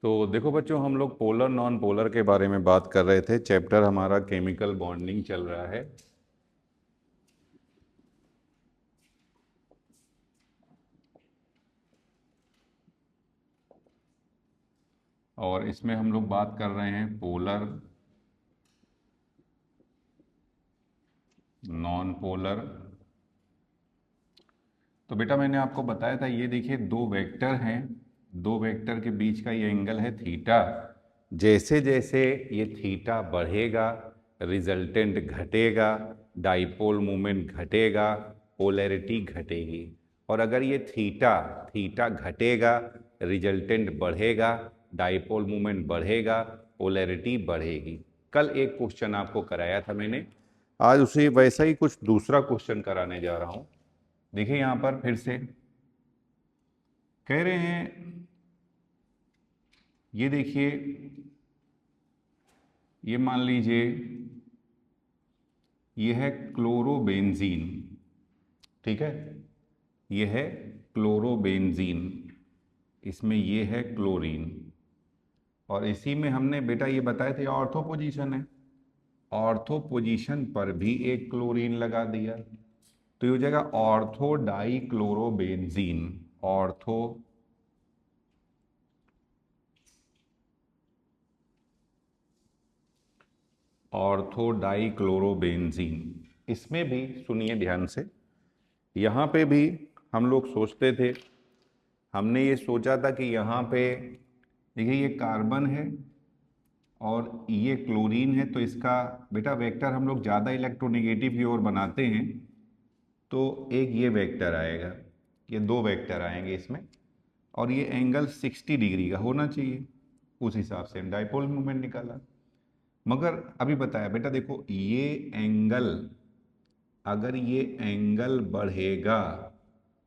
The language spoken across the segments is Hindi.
तो देखो बच्चों, हम लोग पोलर नॉन पोलर के बारे में बात कर रहे थे। चैप्टर हमारा केमिकल बॉन्डिंग चल रहा है। और इसमें हम लोग बात कर रहे हैं पोलर, नॉन पोलर। तो बेटा मैंने आपको बताया था, ये देखिए दो वेक्टर हैं, दो वेक्टर के बीच का ये एंगल है थीटा। जैसे जैसे ये थीटा बढ़ेगा रिजल्टेंट घटेगा, डाइपोल मोमेंट घटेगा, पोलैरिटी घटेगी। और अगर ये थीटा थीटा घटेगा, रिजल्टेंट बढ़ेगा, डाइपोल मोमेंट बढ़ेगा, पोलैरिटी बढ़ेगी। कल एक क्वेश्चन आपको कराया था मैंने, आज उसे वैसा ही कुछ दूसरा क्वेश्चन कराने जा रहा हूं। देखिए यहां पर फिर से कह रहे हैं, ये देखिए, ये मान लीजिए ये है क्लोरोबेंजीन, ठीक है, ये है क्लोरोबेंजीन, इसमें ये है क्लोरीन। और इसी में हमने बेटा ये बताए थे ऑर्थो पोजीशन है, ऑर्थो पोजीशन पर भी एक क्लोरीन लगा दिया, तो ये हो जाएगा ortho di chlorobenzene. Ortho ortho di chlorobenzene. इसमें भी सुनिए ध्यान से, यहाँ पे भी हम लोग सोचते थे, हमने ये सोचा था कि यहाँ पे देखिए ये कार्बन है और ये क्लोरीन है, तो इसका बेटा वेक्टर हम लोग ज़्यादा इलेक्ट्रोनेगेटिव की ओर बनाते हैं, तो एक ये वेक्टर आएगा, ये दो वेक्टर आएंगे इसमें, और ये एंगल 60 डिग्री का होना चाहिए। उस हिसाब से हम डाइपोल मोमेंट निकाला। मगर अभी बताया बेटा, देखो ये एंगल, अगर ये एंगल बढ़ेगा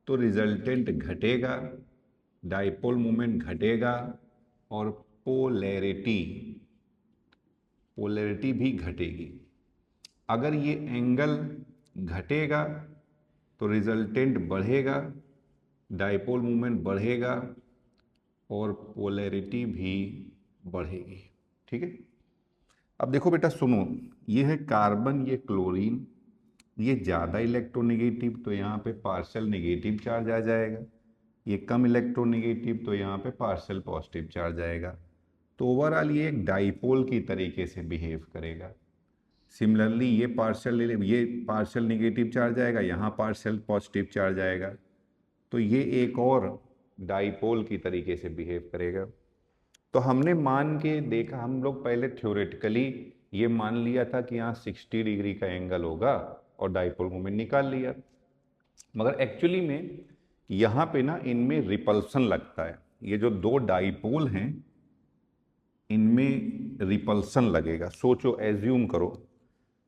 तो रिजल्टेंट घटेगा, डाइपोल मोमेंट घटेगा, और पोलैरिटी पोलैरिटी भी घटेगी। अगर ये एंगल घटेगा तो रिजल्टेंट बढ़ेगा, डाइपोल मोमेंट बढ़ेगा, और पोलैरिटी भी बढ़ेगी। ठीक है, अब देखो बेटा सुनो, ये है कार्बन, ये क्लोरीन, ये ज़्यादा इलेक्ट्रोनेगेटिव तो यहाँ पे पार्शियल नेगेटिव चार्ज आ जाएगा, ये कम इलेक्ट्रोनेगेटिव तो यहाँ पे पार्शियल पॉजिटिव चार्ज आएगा। तो ओवरऑल ये एक डाइपोल की तरीके से बिहेव करेगा। सिमिलरली ये पार्शियल नेगेटिव चार्ज आएगा, यहाँ पार्शियल पॉजिटिव चार्ज आएगा, तो ये एक और डाइपोल की तरीके से बिहेव करेगा। तो हमने मान के देखा, हम लोग पहले थ्योरेटिकली ये मान लिया था कि यहाँ 60 डिग्री का एंगल होगा और डाइपोल मोमेंट निकाल लिया, मगर एक्चुअली में यहाँ पे ना इनमें रिपल्सन लगता है। ये जो दो डाइपोल हैं इनमें रिपल्सन लगेगा। सोचो, एज्यूम करो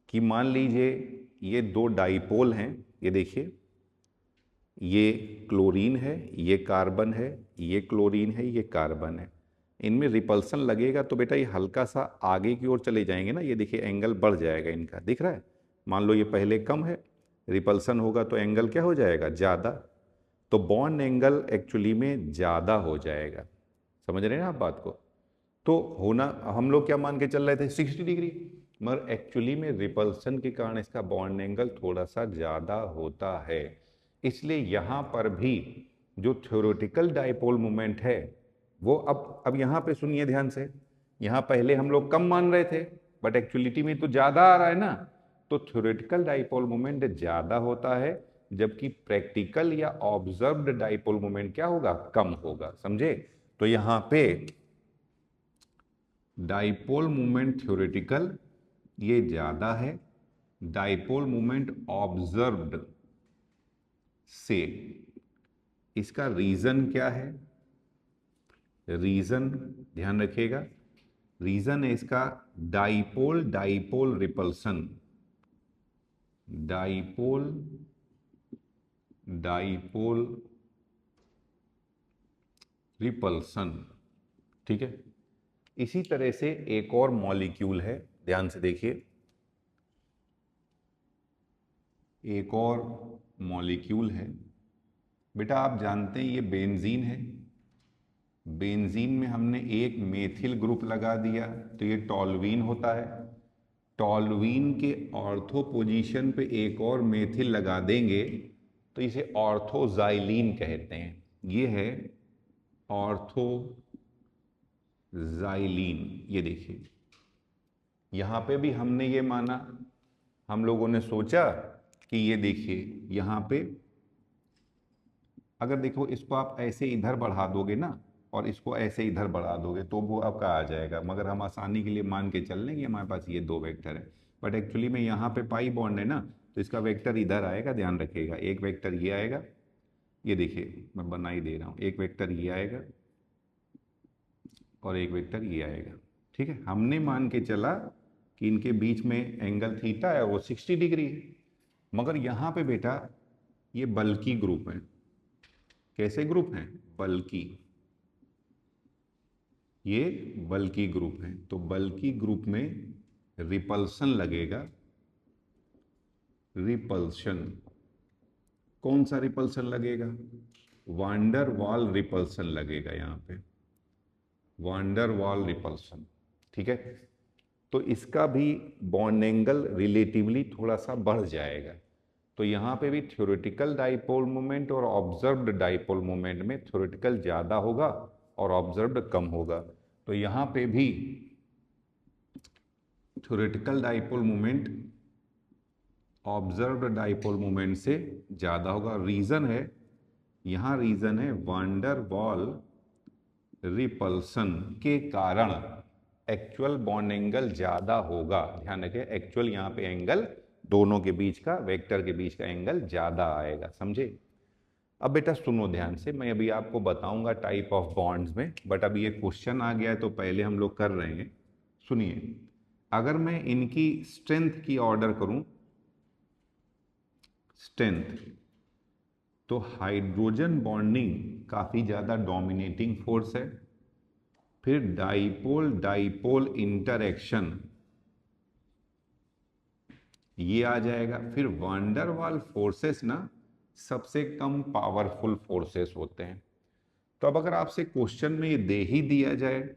कि मान लीजिए ये दो डाइपोल हैं, ये देखिए, ये क्लोरीन है, ये कार्बन है, ये क्लोरीन है, ये कार्बन है, इनमें रिपल्सन लगेगा तो बेटा ये हल्का सा आगे की ओर चले जाएंगे ना, ये देखिए एंगल बढ़ जाएगा इनका, दिख रहा है। मान लो ये पहले कम है, रिपल्सन होगा तो एंगल क्या हो जाएगा, ज़्यादा, तो बॉन्ड एंगल एक्चुअली में ज़्यादा हो जाएगा। समझ रहे हैं ना आप बात को। तो होना, हम लोग क्या मान के चल रहे थे 60 डिग्री, मगर एक्चुअली में रिपल्सन के कारण इसका बॉन्ड एंगल थोड़ा सा ज़्यादा होता है। इसलिए यहाँ पर भी जो थ्योरेटिकल डाइपोल मोमेंट है वो अब यहाँ पे सुनिए ध्यान से, यहाँ पहले हम लोग कम मान रहे थे बट एक्चुअलिटी में तो ज़्यादा आ रहा है ना, तो थ्योरेटिकल डाइपोल मोमेंट ज़्यादा होता है, जबकि प्रैक्टिकल या ऑब्जर्व्ड डाइपोल मोमेंट क्या होगा, कम होगा। समझे। तो यहाँ पे डाइपोल मोमेंट थ्योरेटिकल ये ज्यादा है, डाइपोल मोमेंट ऑब्जर्व्ड से। इसका रीजन क्या है, रीजन ध्यान रखिएगा, रीजन है इसका dipole dipole repulsion, dipole dipole repulsion. ठीक है, इसी तरह से एक और मॉलिक्यूल है, ध्यान से देखिए, एक और मॉलिक्यूल है बेटा, आप जानते हैं ये बेंजीन है, बेंजीन में हमने एक मेथिल ग्रुप लगा दिया तो ये टॉल्वीन होता है। टॉल्वीन के ऑर्थो पोजीशन पे एक और मेथिल लगा देंगे तो इसे ऑर्थोजाइलीन कहते हैं। ये है ऑर्थोजाइलीन। ये देखिए यहाँ पे भी हमने ये माना, हम लोगों ने सोचा कि ये देखिए यहाँ पे अगर देखो इसको आप ऐसे इधर बढ़ा दोगे ना और इसको ऐसे इधर बढ़ा दोगे तो वो आपका आ जाएगा, मगर हम आसानी के लिए मान के चल लें कि हमारे पास ये दो वेक्टर है। बट एक्चुअली में यहाँ पे पाई बॉन्ड है ना, तो इसका वेक्टर इधर आएगा, ध्यान रखिएगा। एक वेक्टर ये आएगा, ये देखिए मैं बना ही दे रहा हूँ, एक वेक्टर ये आएगा और एक वेक्टर ये आएगा। ठीक है, हमने मान के चला कि इनके बीच में एंगल थीटा है, वो 60 डिग्री है। मगर यहाँ पे बेटा ये बल्कि ग्रुप है। कैसे ग्रुप हैं? बल्कि। ये बल्कि ग्रुप है, तो बल्कि ग्रुप में रिपल्सन लगेगा। रिपल्शन, कौन सा रिपल्सन लगेगा? वांडर वाल रिपल्सन लगेगा यहाँ पे, वांडर वाल रिपल्सन। ठीक है, तो इसका भी बॉन्ड एंगल रिलेटिवली थोड़ा सा बढ़ जाएगा। तो यहाँ पे भी थ्योरेटिकल डाइपोल मोमेंट और ऑब्जर्व्ड डाइपोल मोमेंट में थ्योरेटिकल ज़्यादा होगा और ऑब्जर्व्ड कम होगा। तो यहाँ पे भी theoretical dipole moment observed dipole moment से ज़्यादा होगा। रीज़न है, यहाँ रीज़न है वांडर वॉल रिपल्सन के कारण एक्चुअल बॉन्ड एंगल ज़्यादा होगा। ध्यान रखें, एक्चुअल यहाँ पे एंगल दोनों के बीच का, वेक्टर के बीच का एंगल ज़्यादा आएगा। समझे? अब बेटा सुनो ध्यान से, मैं अभी आपको बताऊंगा टाइप ऑफ बॉन्ड्स में, बट अभी ये क्वेश्चन आ गया है तो पहले हम लोग कर रहे हैं। सुनिए, अगर मैं इनकी स्ट्रेंथ की ऑर्डर करूं, स्ट्रेंथ, तो हाइड्रोजन बॉन्डिंग काफ़ी ज़्यादा डोमिनेटिंग फोर्स है। फिर डाइपोल डाइपोल इंटरैक्शन ये आ जाएगा। फिर वांडर वाल फोर्सेस ना सबसे कम पावरफुल फोर्सेस होते हैं। तो अब अगर आपसे क्वेश्चन में ये दे ही दिया जाए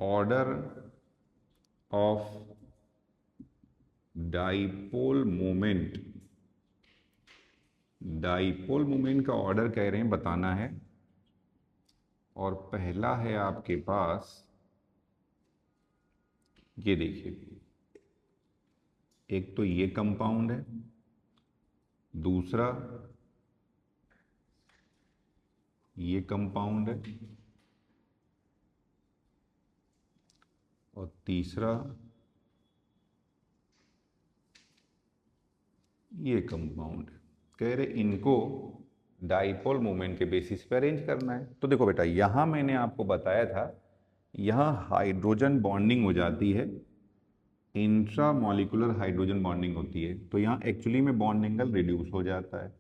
order of dipole moment, dipole moment का ऑर्डर कह रहे हैं बताना है, और पहला है आपके पास, ये देखिए, एक तो ये कंपाउंड है, दूसरा ये कंपाउंड है, और तीसरा ये कंपाउंड है। कह रहे इनको डाइपोल मोमेंट के बेसिस पे अरेंज करना है। तो देखो बेटा, यहां मैंने आपको बताया था, यहां हाइड्रोजन बॉन्डिंग हो जाती है, इंट्रा मॉलिक्यूलर हाइड्रोजन बॉन्डिंग होती है, तो यहाँ एक्चुअली में बॉन्ड एंगल रिड्यूस हो जाता है।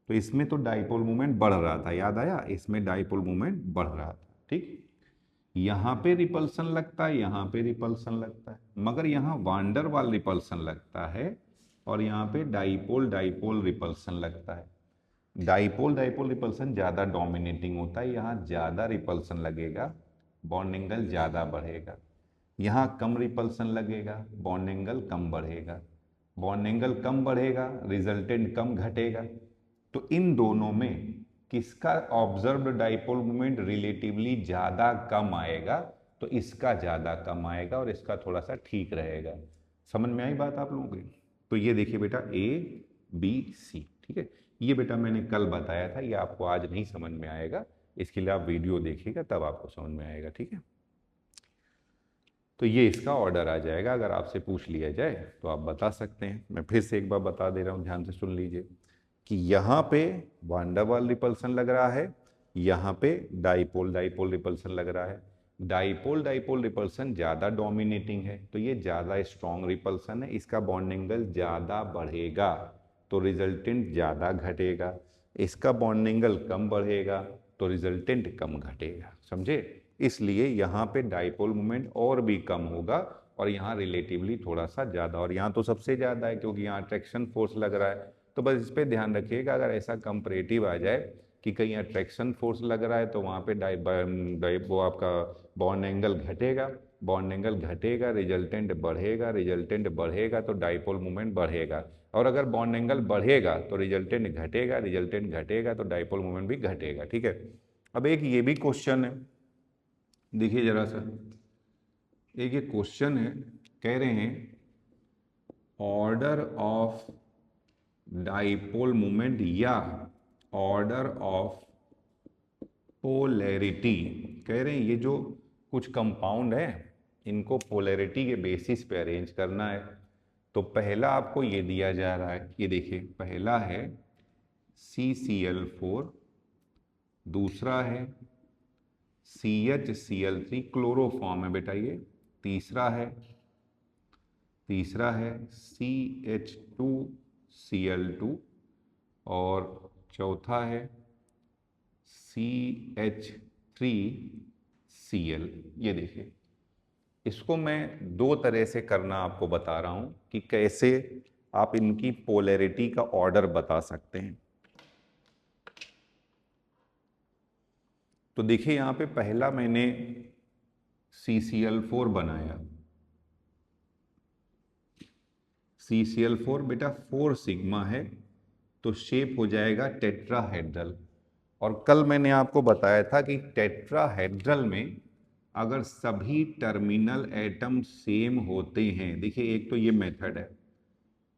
तो इसमें तो डाइपोल मोमेंट बढ़ रहा था, याद आया? इसमें डाइपोल मोमेंट बढ़ रहा था। ठीक, यहाँ पे रिपल्सन लगता है, यहाँ पे रिपल्सन लगता है, मगर यहाँ वांडर वाल रिपल्सन लगता है और यहाँ पे डाइपोल डाइपोल रिपल्सन लगता है। डाइपोल डाइपोल रिपल्सन ज़्यादा डोमिनेटिंग होता है, यहाँ ज़्यादा रिपल्सन लगेगा, बॉन्ड एंगल ज़्यादा बढ़ेगा। यहाँ कम रिपल्सन लगेगा, बॉन्ड एंगल कम बढ़ेगा। बॉन्ड एंगल कम बढ़ेगा, रिजल्टेंट कम घटेगा। तो इन दोनों में किसका ऑब्जर्व्ड डाइपोल मोमेंट रिलेटिवली ज़्यादा कम आएगा? तो इसका ज़्यादा कम आएगा और इसका थोड़ा सा ठीक रहेगा। समझ में आई बात आप लोगों की? तो ये देखिए बेटा, ए बी सी। ठीक है, ये बेटा मैंने कल बताया था, ये आपको आज नहीं समझ में आएगा, इसके लिए आप वीडियो देखिएगा तब आपको समझ में आएगा। ठीक है, तो ये इसका ऑर्डर आ जाएगा। अगर आपसे पूछ लिया जाए तो आप बता सकते हैं। मैं फिर से एक बार बता दे रहा हूँ, ध्यान से सुन लीजिए कि यहाँ पे वांडर वाल रिपल्सन लग रहा है, यहाँ पे डाइपोल डाइपोल रिपल्सन लग रहा है। डाइपोल डाइपोल रिपल्सन ज़्यादा डोमिनेटिंग है, तो ये ज़्यादा स्ट्रॉन्ग रिपल्सन है, इसका बॉन्ड एंगल ज़्यादा बढ़ेगा तो रिजल्टेंट ज़्यादा घटेगा। इसका बॉन्ड एंगल कम बढ़ेगा तो रिजल्टेंट कम घटेगा। समझे? इसलिए यहाँ पे डाइपोल मोमेंट और भी कम होगा और यहाँ रिलेटिवली थोड़ा सा ज़्यादा, और यहाँ तो सबसे ज़्यादा है क्योंकि यहाँ अट्रैक्शन फोर्स लग रहा है। तो बस इस पर ध्यान रखिएगा, अगर ऐसा कंपैरेटिव आ जाए कि कहीं अट्रैक्शन फोर्स लग रहा है तो वहाँ पे वो आपका बॉन्ड एंगल घटेगा, बॉन्ड एंगल घटेगा, रिजल्टेंट बढ़ेगा, रिजल्टेंट बढ़ेगा तो डाइपोल मोमेंट बढ़ेगा, और अगर बॉन्ड एंगल बढ़ेगा तो रिजल्टेंट घटेगा, रिजल्टेंट घटेगा तो डाइपोल मोमेंट भी घटेगा। ठीक है, अब एक ये भी क्वेश्चन है, देखिए जरा सा, एक ये क्वेश्चन है, कह रहे हैं ऑर्डर ऑफ डाइपोल मोमेंट या ऑर्डर ऑफ पोलैरिटी, कह रहे हैं ये जो कुछ कंपाउंड है इनको पोलैरिटी के बेसिस पे अरेंज करना है। तो पहला आपको ये दिया जा रहा है, ये देखिए, पहला है CCl4, दूसरा है CHCl3, क्लोरोफॉर्म है बेटा ये, तीसरा है CH2Cl2 और चौथा है CH3Cl। ये देखिए, इसको मैं दो तरह से करना आपको बता रहा हूं कि कैसे आप इनकी पोलैरिटी का ऑर्डर बता सकते हैं। तो देखिए यहां पे पहला मैंने CCl4 बनाया, CCl4 बेटा 4 सिग्मा है तो शेप हो जाएगा टेट्राहेड्रल। और कल मैंने आपको बताया था कि टेट्राहेड्रल में अगर सभी टर्मिनल एटम सेम होते हैं, देखिए एक तो ये मेथड है,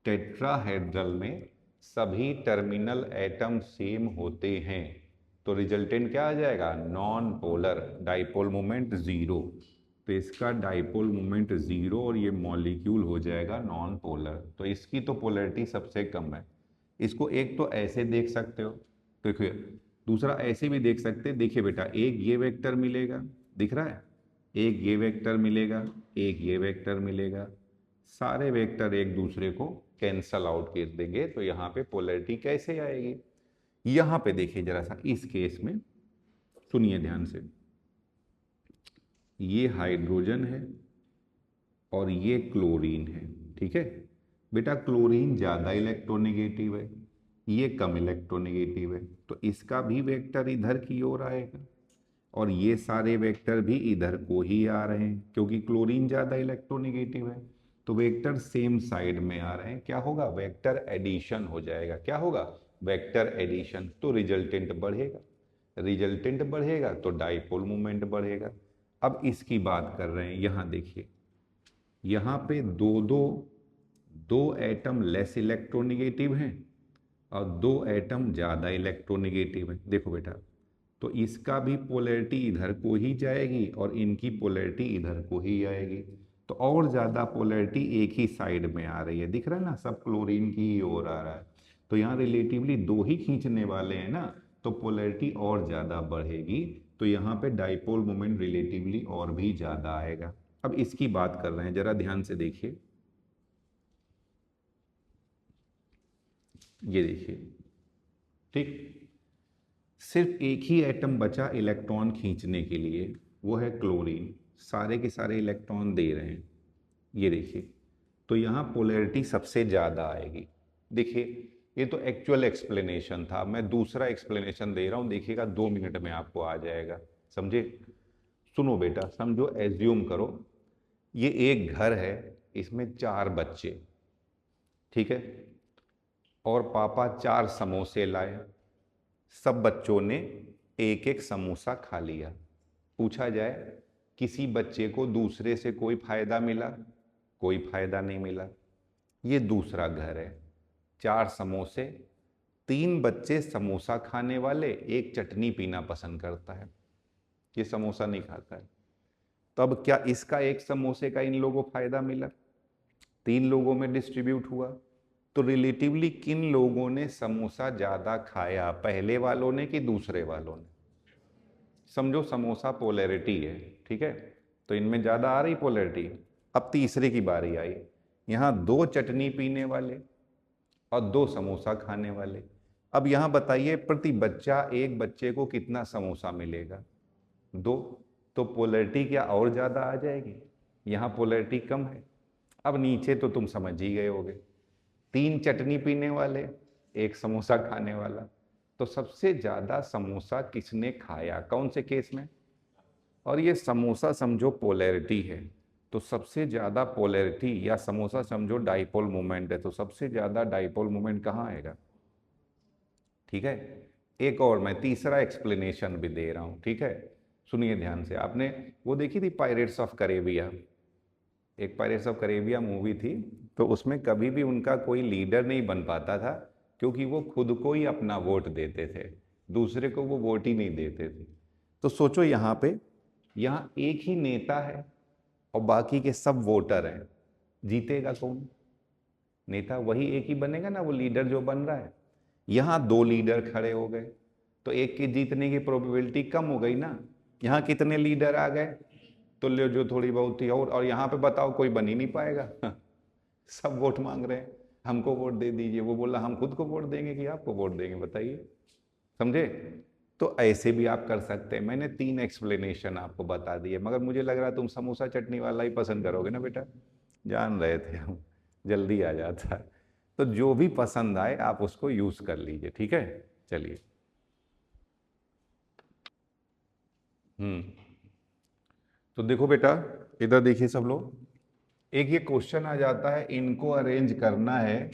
टेट्राहेड्रल में सभी टर्मिनल एटम सेम होते हैं तो रिजल्टेंट क्या आ जाएगा, non polar, dipole moment zero. तो इसका डाइपोल मोमेंट जीरो और ये मॉलिक्यूल हो जाएगा नॉन पोलर, तो इसकी तो पोलैरिटी सबसे कम है। इसको एक तो ऐसे देख सकते हो, देखिए दूसरा ऐसे भी देख सकते हैं। देखिए बेटा, एक ये वेक्टर मिलेगा, दिख रहा है, एक ये वेक्टर मिलेगा, एक ये वेक्टर मिलेगा, सारे वेक्टर एक दूसरे को कैंसल आउट कर देंगे, तो यहाँ पे पोलैरिटी कैसे आएगी। यहाँ पे देखिए जरा सा, इस केस में सुनिए ध्यान से, ये हाइड्रोजन है और ये क्लोरीन है, ठीक है बेटा, क्लोरीन ज़्यादा इलेक्ट्रोनेगेटिव है, ये कम इलेक्ट्रोनेगेटिव है, तो इसका भी वेक्टर इधर की ओर आएगा और ये सारे वेक्टर भी इधर को ही आ रहे हैं क्योंकि क्लोरीन ज़्यादा इलेक्ट्रोनेगेटिव है, तो वेक्टर सेम साइड में आ रहे हैं। क्या होगा, वेक्टर एडिशन हो जाएगा। क्या होगा, वेक्टर एडिशन, तो रिजल्टेंट बढ़ेगा, रिजल्टेंट बढ़ेगा तो डाइपोल मोमेंट बढ़ेगा। अब इसकी बात कर रहे हैं, यहाँ देखिए, यहाँ पे दो एटम लेस इलेक्ट्रोनेगेटिव हैं और दो एटम ज़्यादा इलेक्ट्रोनेगेटिव हैं। देखो बेटा, तो इसका भी पोलैरिटी इधर को ही जाएगी और इनकी पोलैरिटी इधर को ही आएगी, तो और ज़्यादा पोलैरिटी एक ही साइड में आ रही है, दिख रहा है ना, सब क्लोरीन की ही ओर आ रहा है। तो यहाँ रिलेटिवली दो ही खींचने वाले हैं ना, तो पोलैरिटी और ज़्यादा बढ़ेगी, तो यहाँ पे डाइपोल मोमेंट रिलेटिवली और भी ज़्यादा आएगा। अब इसकी बात कर रहे हैं, जरा ध्यान से देखिए, ये देखिए, ठीक, सिर्फ एक ही एटम बचा इलेक्ट्रॉन खींचने के लिए, वो है क्लोरीन, सारे के सारे इलेक्ट्रॉन दे रहे हैं, ये देखिए, तो यहाँ पोलैरिटी सबसे ज़्यादा आएगी। देखिए ये तो एक्चुअल एक्सप्लेनेशन था, मैं दूसरा एक्सप्लेनेशन दे रहा हूँ, देखिएगा 2 मिनट में आपको आ जाएगा, समझे। सुनो बेटा, समझो, एज्यूम करो ये एक घर है, इसमें 4 बच्चे, ठीक है, और पापा 4 समोसे लाए, सब बच्चों ने एक एक समोसा खा लिया। पूछा जाए किसी बच्चे को दूसरे से कोई फायदा मिला, कोई फायदा नहीं मिला। ये दूसरा घर है, 4 समोसे, 3 बच्चे समोसा खाने वाले, एक चटनी पीना पसंद करता है, ये समोसा नहीं खाता है। तो अब क्या इसका एक समोसे का इन लोगों को फायदा मिला, 3 लोगों में डिस्ट्रीब्यूट हुआ, तो रिलेटिवली किन लोगों ने समोसा ज्यादा खाया, पहले वालों ने कि दूसरे वालों ने। समझो समोसा पोलैरिटी है, ठीक है, तो इनमें ज्यादा आ रही पोलैरिटी। अब तीसरे की बारी आई, यहाँ 2 चटनी पीने वाले और 2 समोसा खाने वाले। अब यहाँ बताइए प्रति बच्चा एक बच्चे को कितना समोसा मिलेगा, 2, तो पोलैरिटी क्या और ज्यादा आ जाएगी, यहाँ पोलैरिटी कम है। अब नीचे तो तुम समझ ही गए होगे, 3 चटनी पीने वाले, 1 समोसा खाने वाला, तो सबसे ज्यादा समोसा किसने खाया, कौन से केस में? और ये समोसा समझो पोलैरिटी है, तो सबसे ज्यादा पोलैरिटी, या समोसा समझो डाइपोल मोमेंट है, तो सबसे ज्यादा डाइपोल मोमेंट कहाँ आएगा? ठीक है, एक और मैं तीसरा एक्सप्लेनेशन भी दे रहा हूं, ठीक है, सुनिए ध्यान से। आपने वो देखी थी पायरेट्स ऑफ कैरेबिया? एक पायरेट्स ऑफ कैरेबिया मूवी थी, तो उसमें कभी भी उनका कोई लीडर नहीं बन पाता था, क्योंकि वो खुद को ही अपना वोट देते थे, दूसरे को वो वोट ही नहीं देते थे। तो सोचो यहाँ पे, यहाँ एक ही नेता है और बाकी के सब वोटर हैं, जीतेगा कौन? नेता वही एक ही बनेगा ना, वो लीडर जो बन रहा है। यहाँ दो लीडर खड़े हो गए, तो एक के जीतने की प्रोबेबिलिटी कम हो गई ना। यहाँ कितने लीडर आ गए? तुल्य जो थोड़ी बहुत थी, और यहाँ पे बताओ कोई बन ही नहीं पाएगा। सब वोट मांग रहे हैं, हमको वोट दे दीजिए। वो बोला हम खुद को वोट देंगे कि आपको वोट देंगे, बताइए, समझे? तो ऐसे भी आप कर सकते हैं। मैंने 3 एक्सप्लेनेशन आपको बता दिए, मगर मुझे लग रहा है तुम समोसा चटनी वाला ही पसंद करोगे ना बेटा, जान रहे थे हम, जल्दी आ जाता है। तो जो भी पसंद आए आप उसको यूज कर लीजिए, ठीक है। चलिए, तो देखो बेटा, इधर देखिए सब लोग, एक ये क्वेश्चन आ जाता है, इनको अरेंज करना है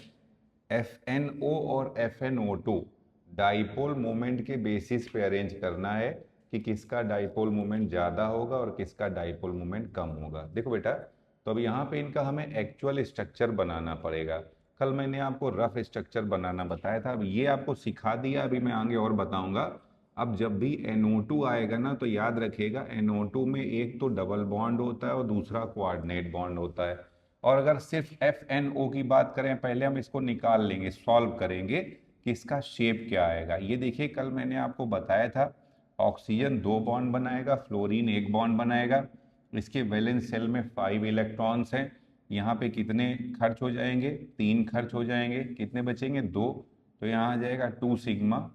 FNO और FNO2, डाइपोल मोमेंट के बेसिस पे अरेंज करना है कि किसका डाइपोल मोमेंट ज़्यादा होगा और किसका डाइपोल मोमेंट कम होगा। देखो बेटा, तो अब यहाँ पे इनका हमें एक्चुअल स्ट्रक्चर बनाना पड़ेगा। कल मैंने आपको रफ स्ट्रक्चर बनाना बताया था, अब ये आपको सिखा दिया, अभी मैं आगे और बताऊंगा। अब जब भी NO2 आएगा ना, तो याद रखिएगा NO2 में एक तो डबल बॉन्ड होता है और दूसरा कोऑर्डिनेट बॉन्ड होता है। और अगर सिर्फ FNO की बात करें, पहले हम इसको निकाल लेंगे, सॉल्व करेंगे कि इसका शेप क्या आएगा। ये देखिए, कल मैंने आपको बताया था, ऑक्सीजन 2 बॉन्ड बनाएगा, फ्लोरीन 1 बॉन्ड बनाएगा। इसके वैलेंस शेल में 5 इलेक्ट्रॉन्स हैं। यहाँ पे कितने खर्च हो जाएंगे? 3 खर्च हो जाएंगे, कितने बचेंगे? 2। तो यहाँ आ जाएगा 2 सिग्मा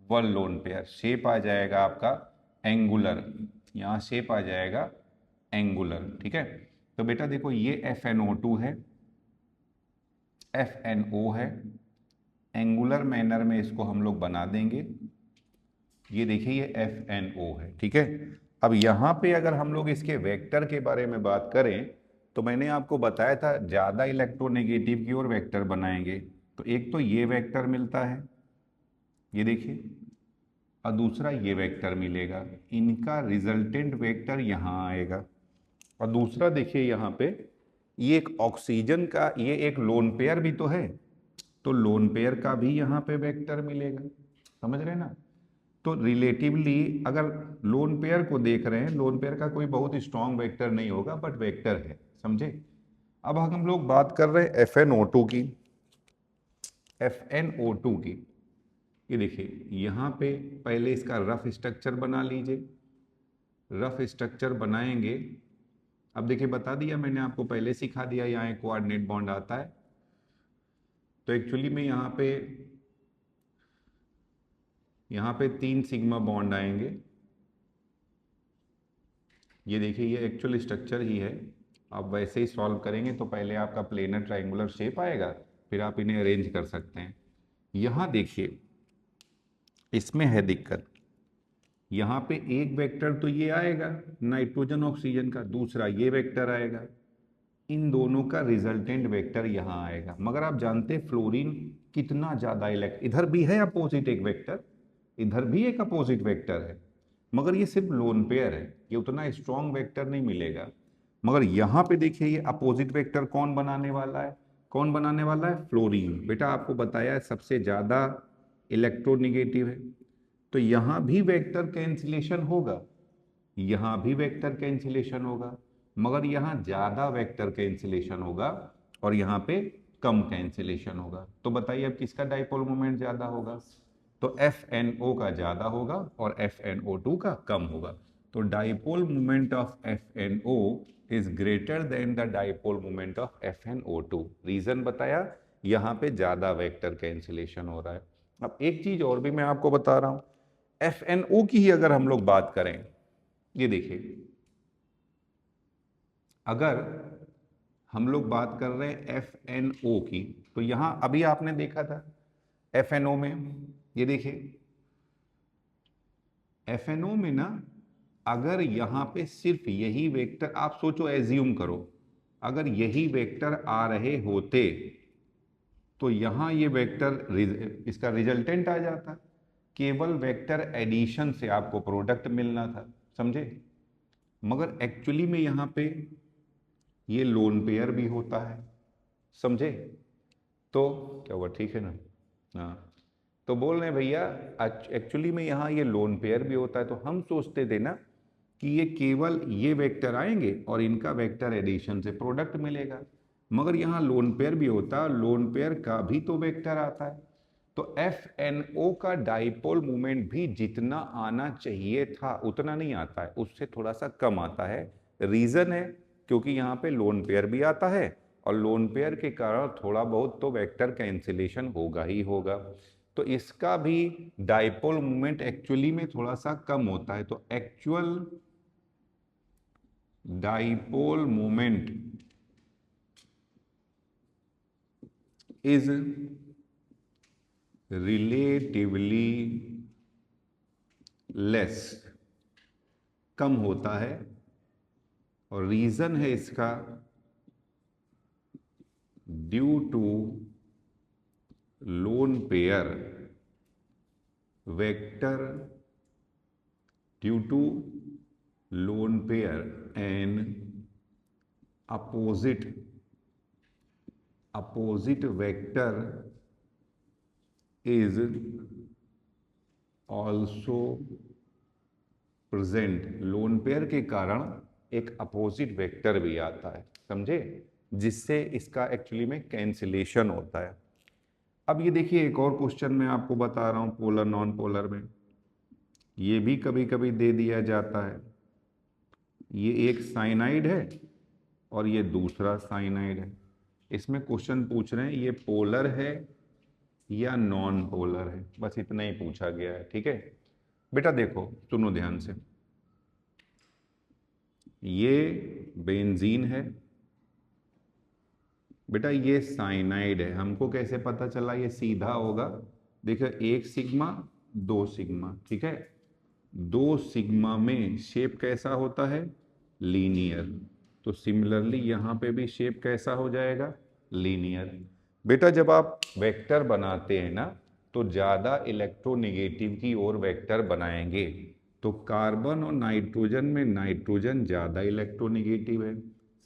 1 लोन पेयर। शेप आ जाएगा आपका एंगुलर, यहाँ शेप आ जाएगा एंगुलर, ठीक है। तो बेटा देखो, ये FNO2 है, FNO है, एंगुलर मैनर में इसको हम लोग बना देंगे। ये देखिए, ये FNO है, ठीक है। अब यहाँ पे अगर हम लोग इसके वेक्टर के बारे में बात करें, तो मैंने आपको बताया था ज़्यादा इलेक्ट्रोनेगेटिव की ओर वेक्टर बनाएंगे। तो एक तो ये वेक्टर मिलता है, ये देखिए, और दूसरा ये वेक्टर मिलेगा, इनका रिजल्टेंट वेक्टर यहाँ आएगा। और दूसरा देखिए यहाँ पे, ये एक ऑक्सीजन का, ये एक लोन पेयर भी तो है, तो लोन पेयर का भी यहाँ पे वेक्टर मिलेगा, समझ रहे हैं ना। तो रिलेटिवली अगर लोन पेयर को देख रहे हैं, लोन पेयर का कोई बहुत स्ट्रॉन्ग वेक्टर नहीं होगा, बट वेक्टर है, समझे। अब हम लोग बात कर रहे हैं FNO2 की, FNO2 की। ये देखिए, यहाँ पे पहले इसका रफ स्ट्रक्चर बना लीजिए। रफ स्ट्रक्चर बनाएंगे, अब देखिए बता दिया मैंने आपको, पहले सिखा दिया, यहाँ एक कोऑर्डिनेट बॉन्ड आता है। तो एक्चुअली में यहाँ पे 3 सिग्मा बॉन्ड आएंगे। ये देखिए, ये एक्चुअल स्ट्रक्चर ही है। आप वैसे ही सॉल्व करेंगे तो पहले आपका प्लेनर ट्रायंगुलर शेप आएगा, फिर आप इन्हें अरेंज कर सकते हैं। यहाँ देखिए, इसमें है दिक्कत, यहाँ पे एक वेक्टर तो ये आएगा नाइट्रोजन ऑक्सीजन का, दूसरा ये वेक्टर आएगा, इन दोनों का रिजल्टेंट वेक्टर यहाँ आएगा। मगर आप जानते हैं फ्लोरीन कितना ज्यादा इधर भी है अपोजिट एक वेक्टर, इधर भी एक अपोजिट वेक्टर है, मगर ये सिर्फ लोन पेयर है, ये उतना स्ट्रॉन्ग वेक्टर नहीं मिलेगा। मगर यहाँ पे देखिए, ये अपोजिट वेक्टर कौन बनाने वाला है? कौन बनाने वाला है? फ्लोरीन। बेटा आपको बताया है सबसे ज्यादा इलेक्ट्रोनिगेटिव है, तो यहाँ भी वेक्टर कैंसिलेशन होगा, यहाँ भी वेक्टर कैंसिलेशन होगा, मगर यहाँ ज्यादा वेक्टर कैंसिलेशन होगा और यहाँ पे कम कैंसिलेशन होगा। तो बताइए अब किसका डाइपोल मोमेंट ज्यादा होगा? तो FNO का ज्यादा होगा और FNO2 का कम होगा। तो dipole moment of FNO is greater than the dipole moment of FNO2। Reason बताया, यहाँ पे ज्यादा वेक्टर कैंसिलेशन हो रहा है। अब एक चीज और भी मैं आपको बता रहा हूं, FNO की ही अगर हम लोग बात करें, ये देखिए, अगर हम लोग बात कर रहे हैं FNO की, तो यहां अभी आपने देखा था FNO में, ये देखिए FNO में ना अगर यहाँ पे सिर्फ यही वेक्टर, आप सोचो, एज्यूम करो अगर यही वेक्टर आ रहे होते तो यहाँ ये वेक्टर इसका रिजल्टेंट आ जाता, केवल वेक्टर एडिशन से आपको प्रोडक्ट मिलना था, समझे। मगर एक्चुअली में यहाँ पे ये लोन पेयर भी होता है, समझे। तो क्या हुआ, ठीक है ना। हाँ, तो बोल रहे हैं भैया एक्चुअली में यहाँ ये लोन पेयर भी होता है, तो हम सोचते थे ना कि ये केवल ये वेक्टर आएंगे और इनका वेक्टर एडिशन से प्रोडक्ट मिलेगा, मगर यहाँ लोन पेयर भी होता है, लोन पेयर का भी तो वेक्टर आता है। तो FNO का डाइपोल मोमेंट भी जितना आना चाहिए था उतना नहीं आता है, उससे थोड़ा सा कम आता है। रीजन है क्योंकि यहाँ पे लोन पेयर भी आता है और लोन पेयर के कारण थोड़ा बहुत तो वेक्टर कैंसिलेशन होगा ही होगा, तो इसका भी डाइपोल मोमेंट एक्चुअली में थोड़ा सा कम होता है। तो actual dipole moment is relatively less, कम होता है, और रीजन है इसका due to lone pair vector, due to lone pair and opposite vector is also present। Lone pair के कारण एक अपोजिट वेक्टर भी आता है, समझे, जिससे इसका एक्चुअली में कैंसिलेशन होता है। अब ये देखिए एक और क्वेश्चन मैं आपको बता रहा हूं, पोलर नॉन पोलर में ये भी कभी कभी दे दिया जाता है। ये एक साइनाइड है और ये दूसरा साइनाइड है, इसमें क्वेश्चन पूछ रहे हैं ये पोलर है या नॉन पोलर है, बस इतना ही पूछा गया है, ठीक है। बेटा देखो सुनो ध्यान से, ये बेंजीन है बेटा, ये साइनाइड है, हमको कैसे पता चला, ये सीधा होगा, देखो 1 सिग्मा 2 सिग्मा, ठीक है। 2 सिग्मा में शेप कैसा होता है, लीनियर, तो सिमिलरली यहां पे भी शेप कैसा हो जाएगा, लीनियर। बेटा जब आप वेक्टर बनाते हैं ना तो ज्यादा इलेक्ट्रोनेगेटिव की ओर वेक्टर बनाएंगे, तो कार्बन और नाइट्रोजन में नाइट्रोजन ज्यादा इलेक्ट्रोनेगेटिव है,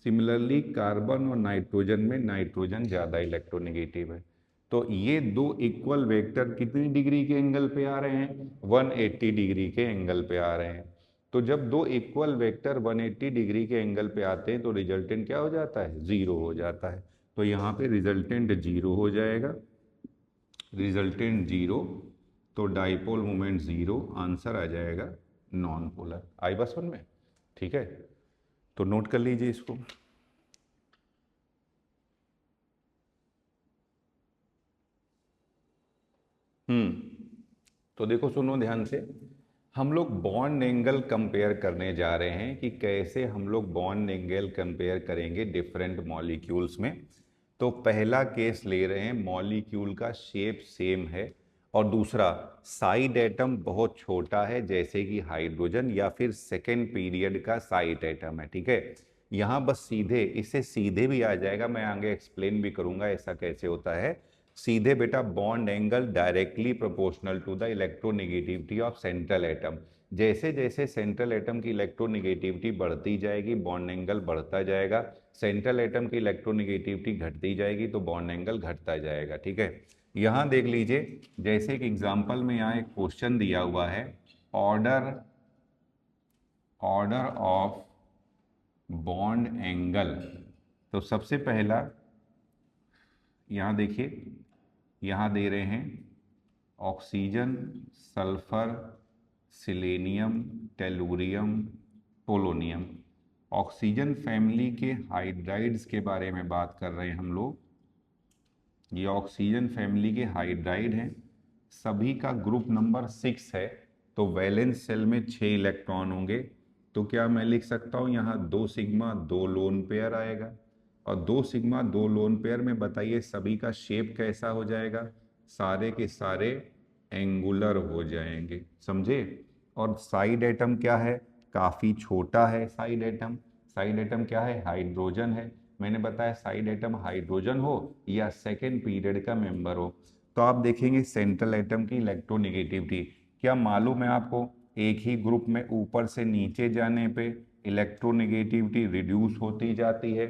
सिमिलरली कार्बन और नाइट्रोजन में नाइट्रोजन ज्यादा इलेक्ट्रोनेगेटिव है। तो ये दो इक्वल वेक्टर कितनी डिग्री के एंगल पे आ रहे हैं, 180 डिग्री के एंगल पे आ रहे हैं। तो जब दो इक्वल वेक्टर 180 डिग्री के एंगल पे आते हैं तो रिजल्टेंट क्या हो जाता है, 0 हो जाता है। तो यहाँ पे रिजल्टेंट 0 हो जाएगा, रिजल्टेंट 0, तो डाइपोल मोमेंट 0, आंसर आ जाएगा नॉन पोलर। आई बस वन में, ठीक है, तो नोट कर लीजिए इसको। तो देखो सुनो ध्यान से, हम लोग बॉन्ड एंगल कंपेयर करने जा रहे हैं कि कैसे हम लोग बॉन्ड एंगल कंपेयर करेंगे डिफरेंट मॉलिक्यूल्स में। तो पहला केस ले रहे हैं, मॉलिक्यूल का शेप सेम है और दूसरा साइड एटम बहुत छोटा है जैसे कि हाइड्रोजन या फिर सेकेंड पीरियड का साइड एटम है, ठीक है। यहाँ बस सीधे, इससे सीधे भी आ जाएगा, मैं आगे एक्सप्लेन भी करूंगा ऐसा कैसे होता है। सीधे बेटा bond angle directly proportional to the electronegativity of central atom, जैसे जैसे सेंट्रल एटम की इलेक्ट्रोनेगेटिविटी बढ़ती जाएगी बॉन्ड एंगल बढ़ता जाएगा, सेंट्रल एटम की इलेक्ट्रोनेगेटिविटी घटती जाएगी तो बॉन्ड एंगल घटता जाएगा, ठीक है। यहाँ देख लीजिए, जैसे एक एग्जाम्पल में यहाँ एक क्वेश्चन दिया हुआ है, ऑर्डर ऑफ बॉन्ड एंगल। तो सबसे पहला यहाँ देखिए, यहाँ दे रहे हैं oxygen, sulphur, selenium, tellurium, polonium. Oxygen family के हाइड्राइड्स के बारे में बात कर रहे हैं हम लोग, ये ऑक्सीजन फैमिली के हाइड्राइड हैं, सभी का ग्रुप नंबर 6 है, तो वैलेंस शेल में 6 इलेक्ट्रॉन होंगे। तो क्या मैं लिख सकता हूँ यहाँ 2 सिग्मा 2 लोन पेयर आएगा, और 2 सिग्मा 2 लोन पेयर में बताइए सभी का शेप कैसा हो जाएगा, सारे के सारे एंगुलर हो जाएंगे, समझे। और साइड एटम क्या है, काफ़ी छोटा है साइड एटम। साइड एटम क्या है, हाइड्रोजन है। मैंने बताया साइड एटम हाइड्रोजन हो या सेकेंड पीरियड का मेंबर हो। तो आप देखेंगे सेंट्रल एटम की इलेक्ट्रोनेगेटिविटी, क्या मालूम है आपको, एक ही ग्रुप में ऊपर से नीचे जाने पे इलेक्ट्रोनेगेटिविटी रिड्यूस होती जाती है।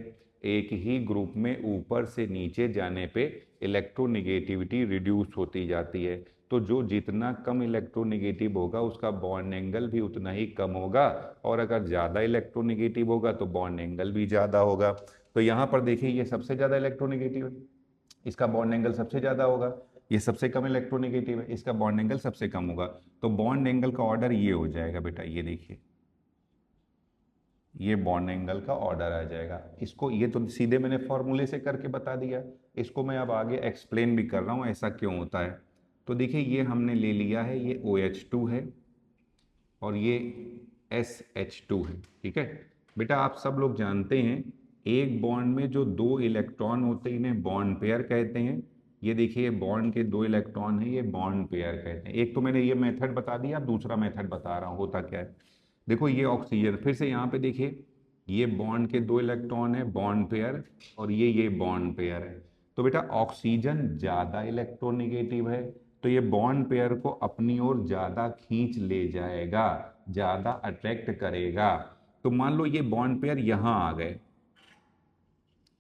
एक ही ग्रुप में ऊपर से नीचे जाने पे इलेक्ट्रोनेगेटिविटी रिड्यूस होती जाती है। तो जो जितना कम इलेक्ट्रोनेगेटिव होगा उसका बॉन्ड एंगल भी उतना ही कम होगा, और अगर ज़्यादा इलेक्ट्रोनेगेटिव होगा तो बॉन्ड एंगल भी ज़्यादा होगा। तो यहाँ पर देखिए ये सबसे ज़्यादा इलेक्ट्रोनेगेटिव है, इसका बॉन्ड एंगल सबसे ज़्यादा होगा। ये सबसे कम इलेक्ट्रोनेगेटिव है, इसका बॉन्ड एंगल सबसे कम होगा। तो बॉन्ड एंगल का ऑर्डर ये हो जाएगा बेटा, ये देखिए, ये बॉन्ड एंगल का ऑर्डर आ जाएगा। इसको ये तो सीधे मैंने फॉर्मूले से करके बता दिया, इसको मैं अब आगे एक्सप्लेन भी कर रहा हूँ ऐसा क्यों होता है। तो देखिए ये हमने ले लिया है, ये OH2 है और ये SH2 है, ठीक है। बेटा आप सब लोग जानते हैं एक बॉन्ड में जो दो इलेक्ट्रॉन होते हैं इन्हें बॉन्ड पेयर कहते हैं। ये देखिए बॉन्ड के दो इलेक्ट्रॉन हैं, ये बॉन्ड पेयर कहते हैं। एक तो मैंने ये मेथड बता दिया, अब दूसरा मेथड बता रहा हूँ होता क्या है। देखो ये ऑक्सीजन, फिर से यहाँ पे देखिए ये बॉन्ड के दो इलेक्ट्रॉन है बॉन्ड पेयर, और ये बॉन्ड पेयर है। तो बेटा ऑक्सीजन ज़्यादा इलेक्ट्रोनेगेटिव है, तो ये बॉन्ड पेयर को अपनी ओर ज़्यादा खींच ले जाएगा, ज़्यादा अट्रैक्ट करेगा। तो मान लो ये बॉन्ड पेयर यहाँ आ गए,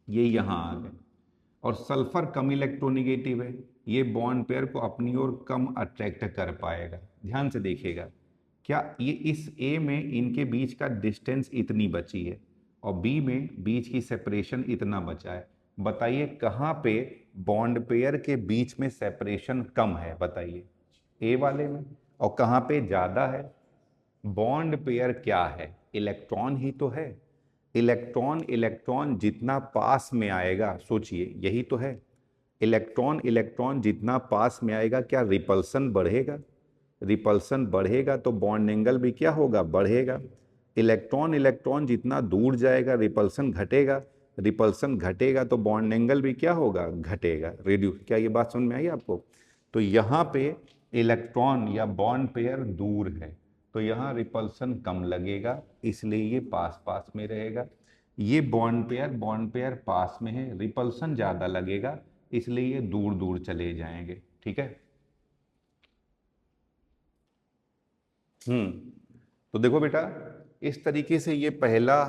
ये यहाँ आ गए, और सल्फर कम इलेक्ट्रोनेगेटिव है, ये बॉन्ड पेयर को अपनी ओर कम अट्रैक्ट कर पाएगा। ध्यान से देखिएगा, क्या ये इस ए में इनके बीच का डिस्टेंस इतनी बची है और बी में बीच की सेपरेशन इतना बचा है। बताइए कहाँ पे बॉन्ड पेयर के बीच में सेपरेशन कम है, बताइए ए वाले में, और कहाँ पे ज़्यादा है। बॉन्ड पेयर क्या है, इलेक्ट्रॉन ही तो है। इलेक्ट्रॉन इलेक्ट्रॉन जितना पास में आएगा, सोचिए यही तो है, इलेक्ट्रॉन इलेक्ट्रॉन जितना पास में आएगा क्या रिपल्सन बढ़ेगा, रिपल्सन बढ़ेगा तो बॉन्ड एंगल भी क्या होगा, बढ़ेगा। इलेक्ट्रॉन इलेक्ट्रॉन जितना दूर जाएगा रिपल्सन घटेगा, रिपल्सन घटेगा तो बॉन्ड एंगल भी क्या होगा, घटेगा, रिड्यूस। क्या ये बात समझ में आई आपको। तो यहाँ पे इलेक्ट्रॉन या बॉन्ड पेयर दूर है तो यहाँ रिपल्सन कम लगेगा, इसलिए ये पास पास में रहेगा। ये बॉन्ड पेयर पास में है, रिपल्सन ज़्यादा लगेगा, इसलिए ये दूर दूर चले जाएंगे, ठीक है। तो देखो बेटा इस तरीके से ये पहला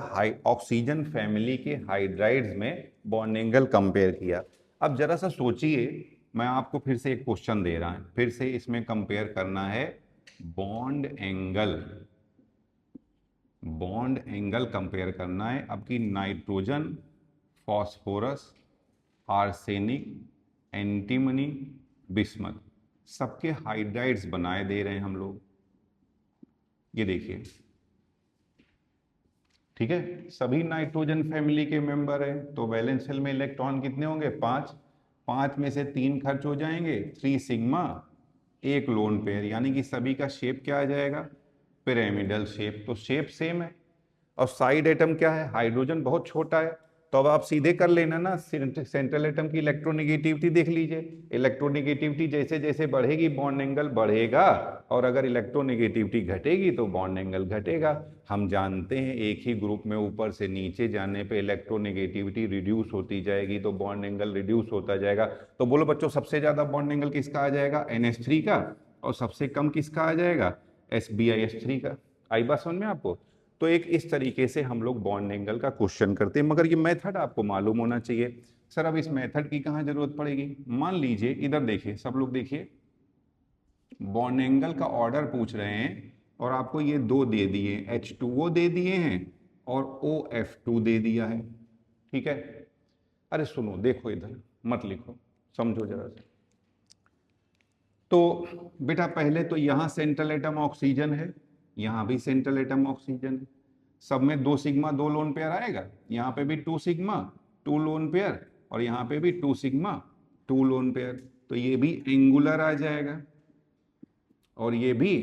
ऑक्सीजन फैमिली के हाइड्राइड्स में बॉन्ड एंगल कंपेयर किया। अब जरा सा सोचिए, मैं आपको फिर से एक क्वेश्चन दे रहा हूं, फिर से इसमें कंपेयर करना है bond angle, bond angle compare करना है। अब की nitrogen, phosphorus, arsenic, antimony, bismuth, सबके हाइड्राइड्स बनाए दे रहे हैं हम लोग। ये देखिए, ठीक है, सभी नाइट्रोजन फैमिली के मेंबर हैं, तो वैलेंस शेल में इलेक्ट्रॉन कितने होंगे, 5। 5 में से 3 खर्च हो जाएंगे, 3 सिग्मा, एक लोन पेयर, यानी कि सभी का शेप क्या आ जाएगा, पिरामिडल शेप। तो शेप सेम है। और साइड एटम क्या है, हाइड्रोजन बहुत छोटा है, तो अब आप सीधे कर लेना ना, सेंट्रल एटम की इलेक्ट्रोनेगेटिविटी देख लीजिए। इलेक्ट्रोनेगेटिविटी जैसे जैसे बढ़ेगी बॉन्ड एंगल बढ़ेगा, और अगर इलेक्ट्रोनेगेटिविटी घटेगी तो बॉन्ड एंगल घटेगा। हम जानते हैं एक ही ग्रुप में ऊपर से नीचे जाने पे इलेक्ट्रोनेगेटिविटी रिड्यूस होती जाएगी तो बॉन्ड एंगल रिड्यूस होता जाएगा। तो बोलो बच्चों सबसे ज्यादा बॉन्ड एंगल किसका आ जाएगा, NH3 का, और सबसे कम किसका आ जाएगा, SbIH3 का। आई बात समझ में आपको। तो एक इस तरीके से हम लोग बॉन्ड एंगल का क्वेश्चन करते हैं, मगर ये मेथड आपको मालूम होना चाहिए। सर अब इस मेथड की कहाँ जरूरत पड़ेगी, मान लीजिए इधर देखिए, सब लोग देखिए, बॉन्ड एंगल का ऑर्डर पूछ रहे हैं और आपको ये दो दे दिए, H2O दे दिए हैं और OF2 दे दिया है, ठीक है। अरे सुनो देखो इधर, मत लिखो, समझो जरा सा। तो बेटा पहले तो यहाँ सेंट्रल एटम ऑक्सीजन है, यहाँ भी सेंट्रल एटम ऑक्सीजन है, सब में 2 सिग्मा 2 लोन पेयर आएगा, यहाँ पे भी 2 सिग्मा 2 लोन पेयर, और यहाँ पे भी 2 सिग्मा 2 लोन पेयर। तो ये भी एंगुलर आ जाएगा और ये भी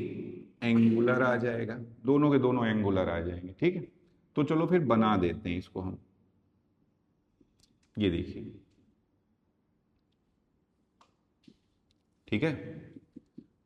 एंगुलर आ जाएगा, दोनों के दोनों एंगुलर आ जाएंगे, ठीक है। तो चलो फिर बना देते हैं इसको हम, ये देखिए, ठीक है।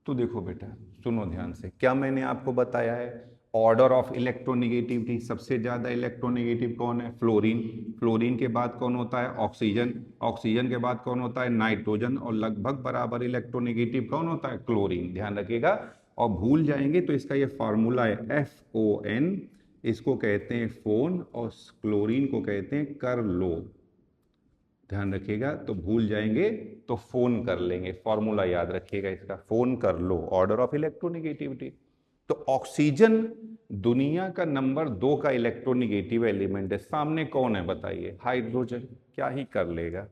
तो देखो बेटा सुनो ध्यान से, क्या मैंने आपको बताया है ऑर्डर ऑफ इलेक्ट्रोनेगेटिविटी, सबसे ज्यादा इलेक्ट्रोनेगेटिव कौन है? फ्लोरीन। फ्लोरीन के बाद कौन होता है? ऑक्सीजन। ऑक्सीजन के बाद कौन होता है? नाइट्रोजन। और लगभग बराबर इलेक्ट्रोनेगेटिव कौन होता है? क्लोरीन। ध्यान रखिएगा, और भूल जाएंगे तो इसका ये फार्मूला है FON, इसको कहते हैं फोन और क्लोरीन को कहते हैं कर लो। ध्यान रखिएगा, तो भूल जाएंगे तो फोन कर लेंगे, फॉर्मूला याद रखिएगा इसका, फोन कर लो, ऑर्डर ऑफ इलेक्ट्रोनेगेटिविटी। तो ऑक्सीजन दुनिया का नंबर 2 का इलेक्ट्रोनेगेटिव एलिमेंट है। सामने कौन है बताइए? हाइड्रोजन। क्या ही कर लेगा?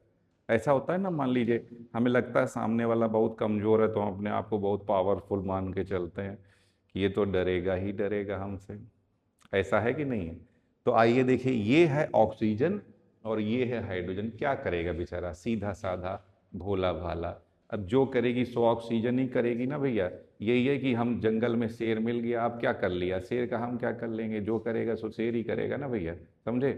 ऐसा होता है ना, मान लीजिए हमें लगता है सामने वाला बहुत कमजोर है तो हम अपने आप को बहुत पावरफुल मान के चलते हैं कि ये तो डरेगा ही डरेगा हमसे। ऐसा है कि नहीं है? तो आइए देखिए, ये है ऑक्सीजन और ये है हाइड्रोजन। क्या करेगा बेचारा, सीधा साधा भोला भाला। अब जो करेगी सो ऑक्सीजन ही करेगी ना भैया। यही है कि हम जंगल में शेर मिल गया, आप क्या कर लिया? शेर का हम क्या कर लेंगे? जो करेगा सो शेर ही करेगा ना भैया, समझे?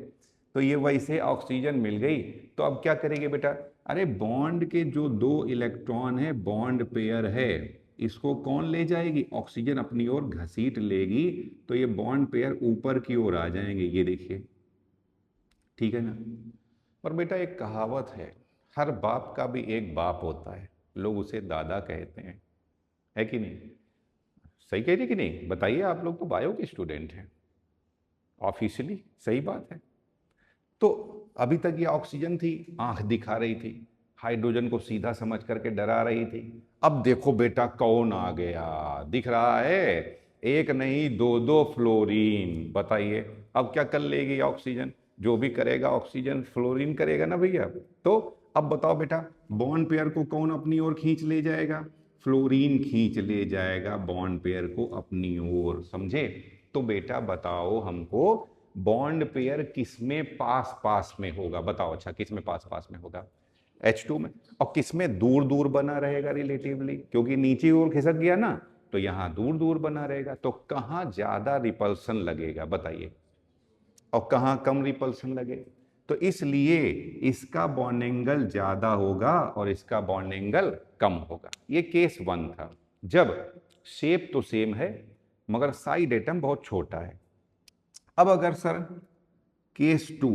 तो ये वैसे ऑक्सीजन मिल गई, तो अब क्या करेंगे बेटा? अरे बॉन्ड के जो 2 इलेक्ट्रॉन है, बॉन्ड पेयर है, इसको कौन ले जाएगी? ऑक्सीजन अपनी ओर घसीट लेगी, तो ये बॉन्ड पेयर ऊपर की ओर आ जाएंगे। ये देखिए, ठीक है ना? और बेटा एक कहावत है, हर बाप का भी एक बाप होता है, लोग उसे दादा कहते हैं, है कि नहीं? सही कह रही कि नहीं बताइए? आप लोग तो बायो के स्टूडेंट हैं, ऑफिशियली सही बात है। तो अभी तक ये ऑक्सीजन थी, आंख दिखा रही थी, हाइड्रोजन को सीधा समझ करके डरा रही थी। अब देखो बेटा कौन आ गया, दिख रहा है? एक नहीं दो दो फ्लोरीन। बताइए अब क्या कर लेगी ऑक्सीजन? जो भी करेगा ऑक्सीजन फ्लोरीन करेगा ना भैया। तो अब बताओ बेटा, बॉन्ड पेयर को कौन अपनी ओर खींच ले जाएगा? फ्लोरीन खींच ले जाएगा बॉन्ड पेयर को अपनी ओर, समझे? तो बेटा बताओ हमको, बॉन्ड पेयर किसमें पास पास में होगा? बताओ, अच्छा किसमें पास पास में होगा? H2 में। और किसमें दूर दूर बना रहेगा रिलेटिवली? क्योंकि नीचे ओर खिसक गया ना, तो यहां दूर दूर बना रहेगा। तो कहां ज्यादा रिपल्सन लगेगा बताइए, और कहां कम रिपल्सन लगे? तो इसलिए इसका बॉन्ड एंगल ज्यादा होगा और इसका बॉन्ड एंगल कम होगा। ये केस 1 था, जब शेप तो सेम है मगर साइड एटम बहुत छोटा है। अब अगर सर केस 2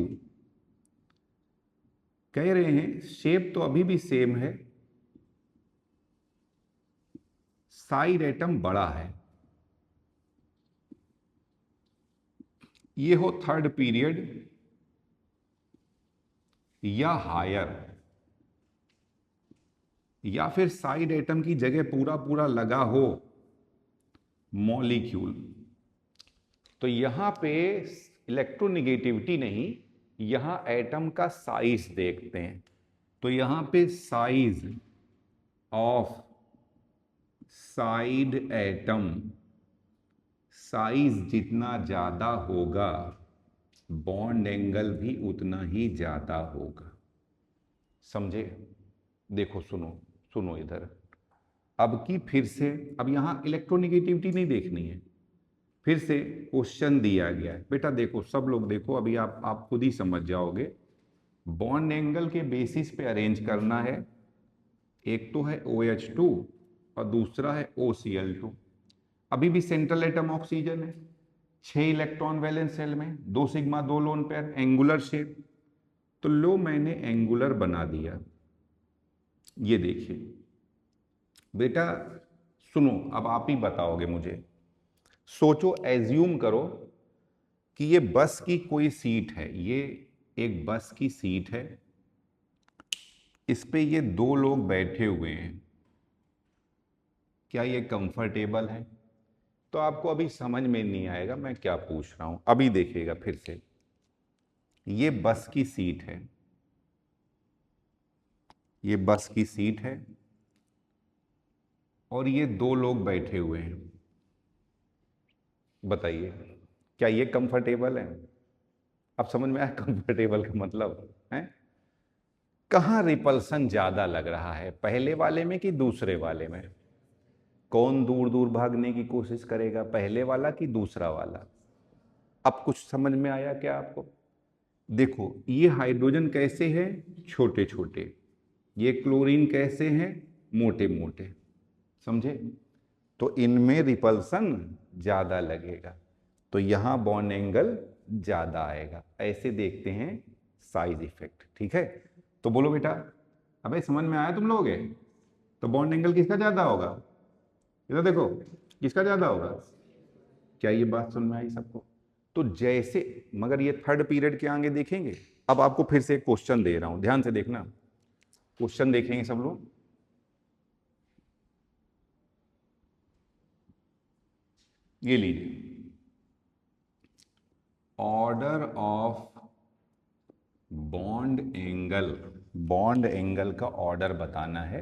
कह रहे हैं शेप तो अभी भी सेम है, साइड एटम बड़ा है, ये हो थर्ड पीरियड या हायर, या फिर साइड एटम की जगह पूरा पूरा लगा हो मॉलिक्यूल, तो यहां पे इलेक्ट्रोनेगेटिविटी नहीं, यहां एटम का साइज देखते हैं। तो यहां पे size of side atom, size जितना ज्यादा होगा बॉन्ड एंगल भी उतना ही ज्यादा होगा, समझे? देखो सुनो, सुनो इधर, अब की फिर से, अब यहां इलेक्ट्रोनेगेटिविटी नहीं देखनी है, फिर से क्वेश्चन दिया गया है बेटा। देखो सब लोग देखो, अभी आप खुद ही समझ जाओगे। बॉन्ड एंगल के बेसिस पे अरेंज करना है। एक तो है OH2 और दूसरा है OCl2। अभी भी सेंट्रल एटम ऑक्सीजन है, 6 इलेक्ट्रॉन वैलेंस सेल में, 2 sigma 2 lone pair, angular shape. तो लो मैंने एंगुलर बना दिया, ये देखिए बेटा। सुनो, अब आप ही बताओगे मुझे। सोचो, एज्यूम करो कि ये बस की कोई सीट है, ये एक बस की सीट है, इस पे ये 2 लोग बैठे हुए हैं। क्या ये कंफर्टेबल है? तो आपको अभी समझ में नहीं आएगा मैं क्या पूछ रहा हूं, अभी देखिएगा फिर से। ये बस की सीट है, ये बस की सीट है और ये 2 लोग बैठे हुए हैं। बताइए क्या ये कंफर्टेबल है? अब समझ में आया कंफर्टेबल का मतलब है? कहां रिपल्सन ज्यादा लग रहा है, पहले वाले में कि दूसरे वाले में? कौन दूर दूर भागने की कोशिश करेगा, पहले वाला कि दूसरा वाला? अब कुछ समझ में आया क्या आपको? देखो ये हाइड्रोजन कैसे है, छोटे छोटे, ये क्लोरीन कैसे हैं, मोटे मोटे, समझे? तो इनमें रिपल्सन ज्यादा लगेगा, तो यहां बॉन्ड एंगल ज्यादा आएगा। ऐसे देखते हैं साइज इफेक्ट। ठीक है, तो बोलो बेटा, अबे समझ में आया तुम लोग? तो बॉन्ड एंगल किसका ज्यादा होगा? इधर देखो, किसका ज्यादा होगा? क्या ये बात समझ में आई सबको? तो जैसे, मगर ये थर्ड पीरियड के आगे देखेंगे। अब आपको फिर से एक क्वेश्चन दे रहा हूं, ध्यान से देखना। क्वेश्चन देखेंगे सब लोग। ये लीजिए, ऑर्डर ऑफ बॉन्ड एंगल का ऑर्डर बताना है।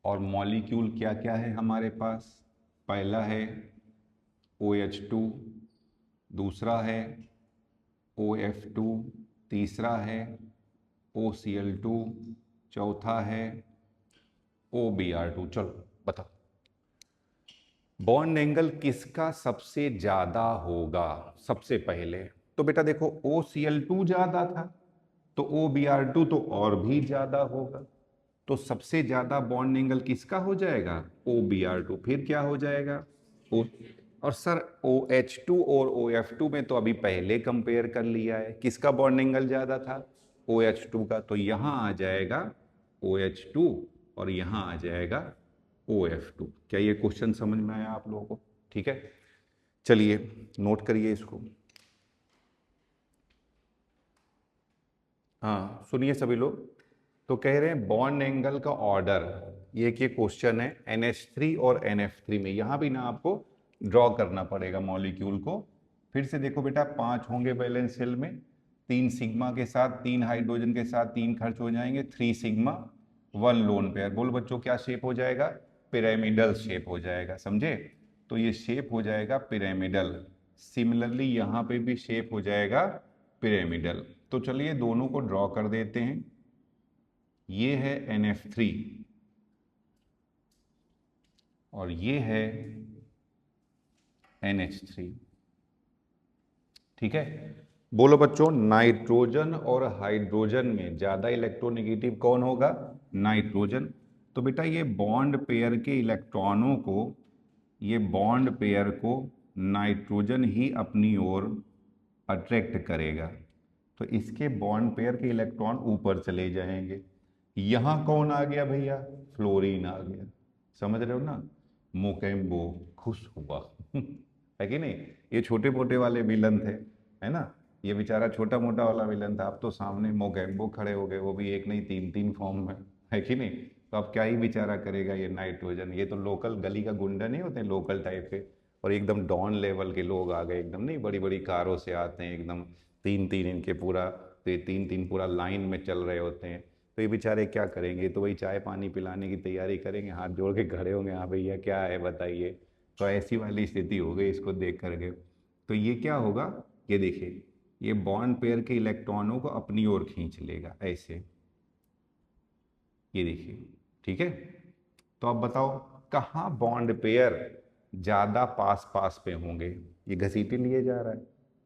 और मॉलिक्यूल क्या क्या है हमारे पास? पहला है OH2, दूसरा है OF2, तीसरा है OCl2, चौथा है OBr2। चलो बताओ, बॉन्ड एंगल किसका सबसे ज्यादा होगा सबसे पहले? तो बेटा देखो, OCl2 ज्यादा था, तो OBr2 तो और भी ज्यादा होगा। तो सबसे ज्यादा बॉन्ड एंगल किसका हो जाएगा? OBr2। फिर क्या हो जाएगा? O, और सर OH2 और OF2 में तो अभी पहले कंपेयर कर लिया है, किसका बॉन्ड एंगल ज्यादा था? OH2 का। तो यहां आ जाएगा OH2 और यहां आ जाएगा OF2। क्या ये क्वेश्चन समझ में आया आप लोगों को? ठीक है, चलिए नोट करिए इसको। हाँ सुनिए सभी लोग, तो कह रहे हैं बॉन्ड एंगल का ऑर्डर, ये क्वेश्चन है NH3 और NF3 में। यहां भी ना आपको ड्रॉ करना पड़ेगा मॉलिक्यूल को। फिर से देखो बेटा, 5 होंगे वैलेंस शेल में, 3 सिग्मा के साथ, 3 हाइड्रोजन के साथ 3 खर्च हो जाएंगे, 3 सिग्मा 1 लोन पेयर। बोलो बच्चों, क्या शेप हो जाएगा? पिरामिडल शेप हो जाएगा, समझे? तो ये शेप हो जाएगा पिरामिडल। सिमिलरली यहां पे भी शेप हो जाएगा पिरामिडल। तो चलिए दोनों को ड्रॉ कर देते हैं। ये है NF3 और ये है NH3। ठीक है, बोलो बच्चों, नाइट्रोजन और हाइड्रोजन में ज्यादा इलेक्ट्रोनेगेटिव कौन होगा? नाइट्रोजन। तो बेटा ये बॉन्ड पेयर के इलेक्ट्रॉनों को, ये बॉन्ड पेयर को नाइट्रोजन ही अपनी ओर अट्रैक्ट करेगा। तो इसके बॉन्ड पेयर के इलेक्ट्रॉन ऊपर चले जाएंगे। यहां कौन आ गया भैया? फ्लोरीन आ गया। समझ रहे हो ना? मोकेम्बो खुश हुआ है कि नहीं? ये छोटे मोटे वाले विलन थे, है ना? ये बेचारा छोटा मोटा वाला विलन था, अब तो सामने मोकेम्बो खड़े हो गए, वो भी एक नहीं 3 फॉर्म में, है कि नहीं? तो अब क्या ही बेचारा करेगा ये नाइट्रोजन? ये तो लोकल गली का गुंडा नहीं होते, लोकल टाइप के, और एकदम डॉन लेवल के लोग आ गए एकदम, नहीं बड़ी बड़ी कारों से आते हैं एकदम, 3 इनके पूरा, तो ये 3 पूरा लाइन में चल रहे होते हैं। तो ये बेचारे क्या करेंगे? तो वही चाय पानी पिलाने की तैयारी करेंगे, हाथ जोड़ के खड़े होंगे, हाँ भैया क्या है बताइए। तो ऐसी वाली स्थिति हो गई इसको देख करके। तो ये क्या होगा? ये देखिए, ये बॉन्ड पेयर के इलेक्ट्रॉनों को अपनी ओर खींच लेगा ऐसे, ये देखिए। ठीक है, तो अब बताओ कहाँ बॉन्ड पेयर ज्यादा पास पास पे होंगे? ये घसीटे लिए जा रहा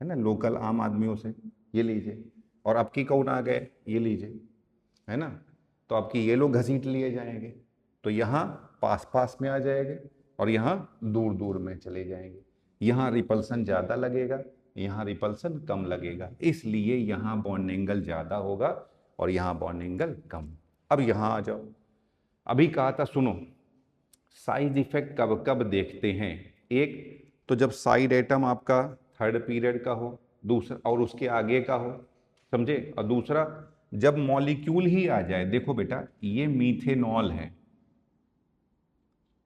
है ना लोकल आम आदमियों से। ये लीजिए, और अब की कौन आ गए? ये लीजिए, है ना? तो आपकी ये लोग घसीट लिए जाएंगे, तो यहाँ पास पास में आ जाएंगे और यहाँ दूर दूर में चले जाएंगे। यहाँ रिपल्सन ज़्यादा लगेगा, यहाँ रिपल्सन कम लगेगा, इसलिए यहाँ बॉन्ड एंगल ज़्यादा होगा और यहाँ बॉन्ड एंगल कम। अब यहाँ आ जाओ, अभी कहा था सुनो, साइज इफेक्ट कब कब देखते हैं? एक तो जब साइड एटम आपका थर्ड पीरियड का हो, दूसरा और उसके आगे का हो, समझे? और दूसरा जब मॉलिक्यूल ही आ जाए। देखो बेटा, ये मीथेनॉल है,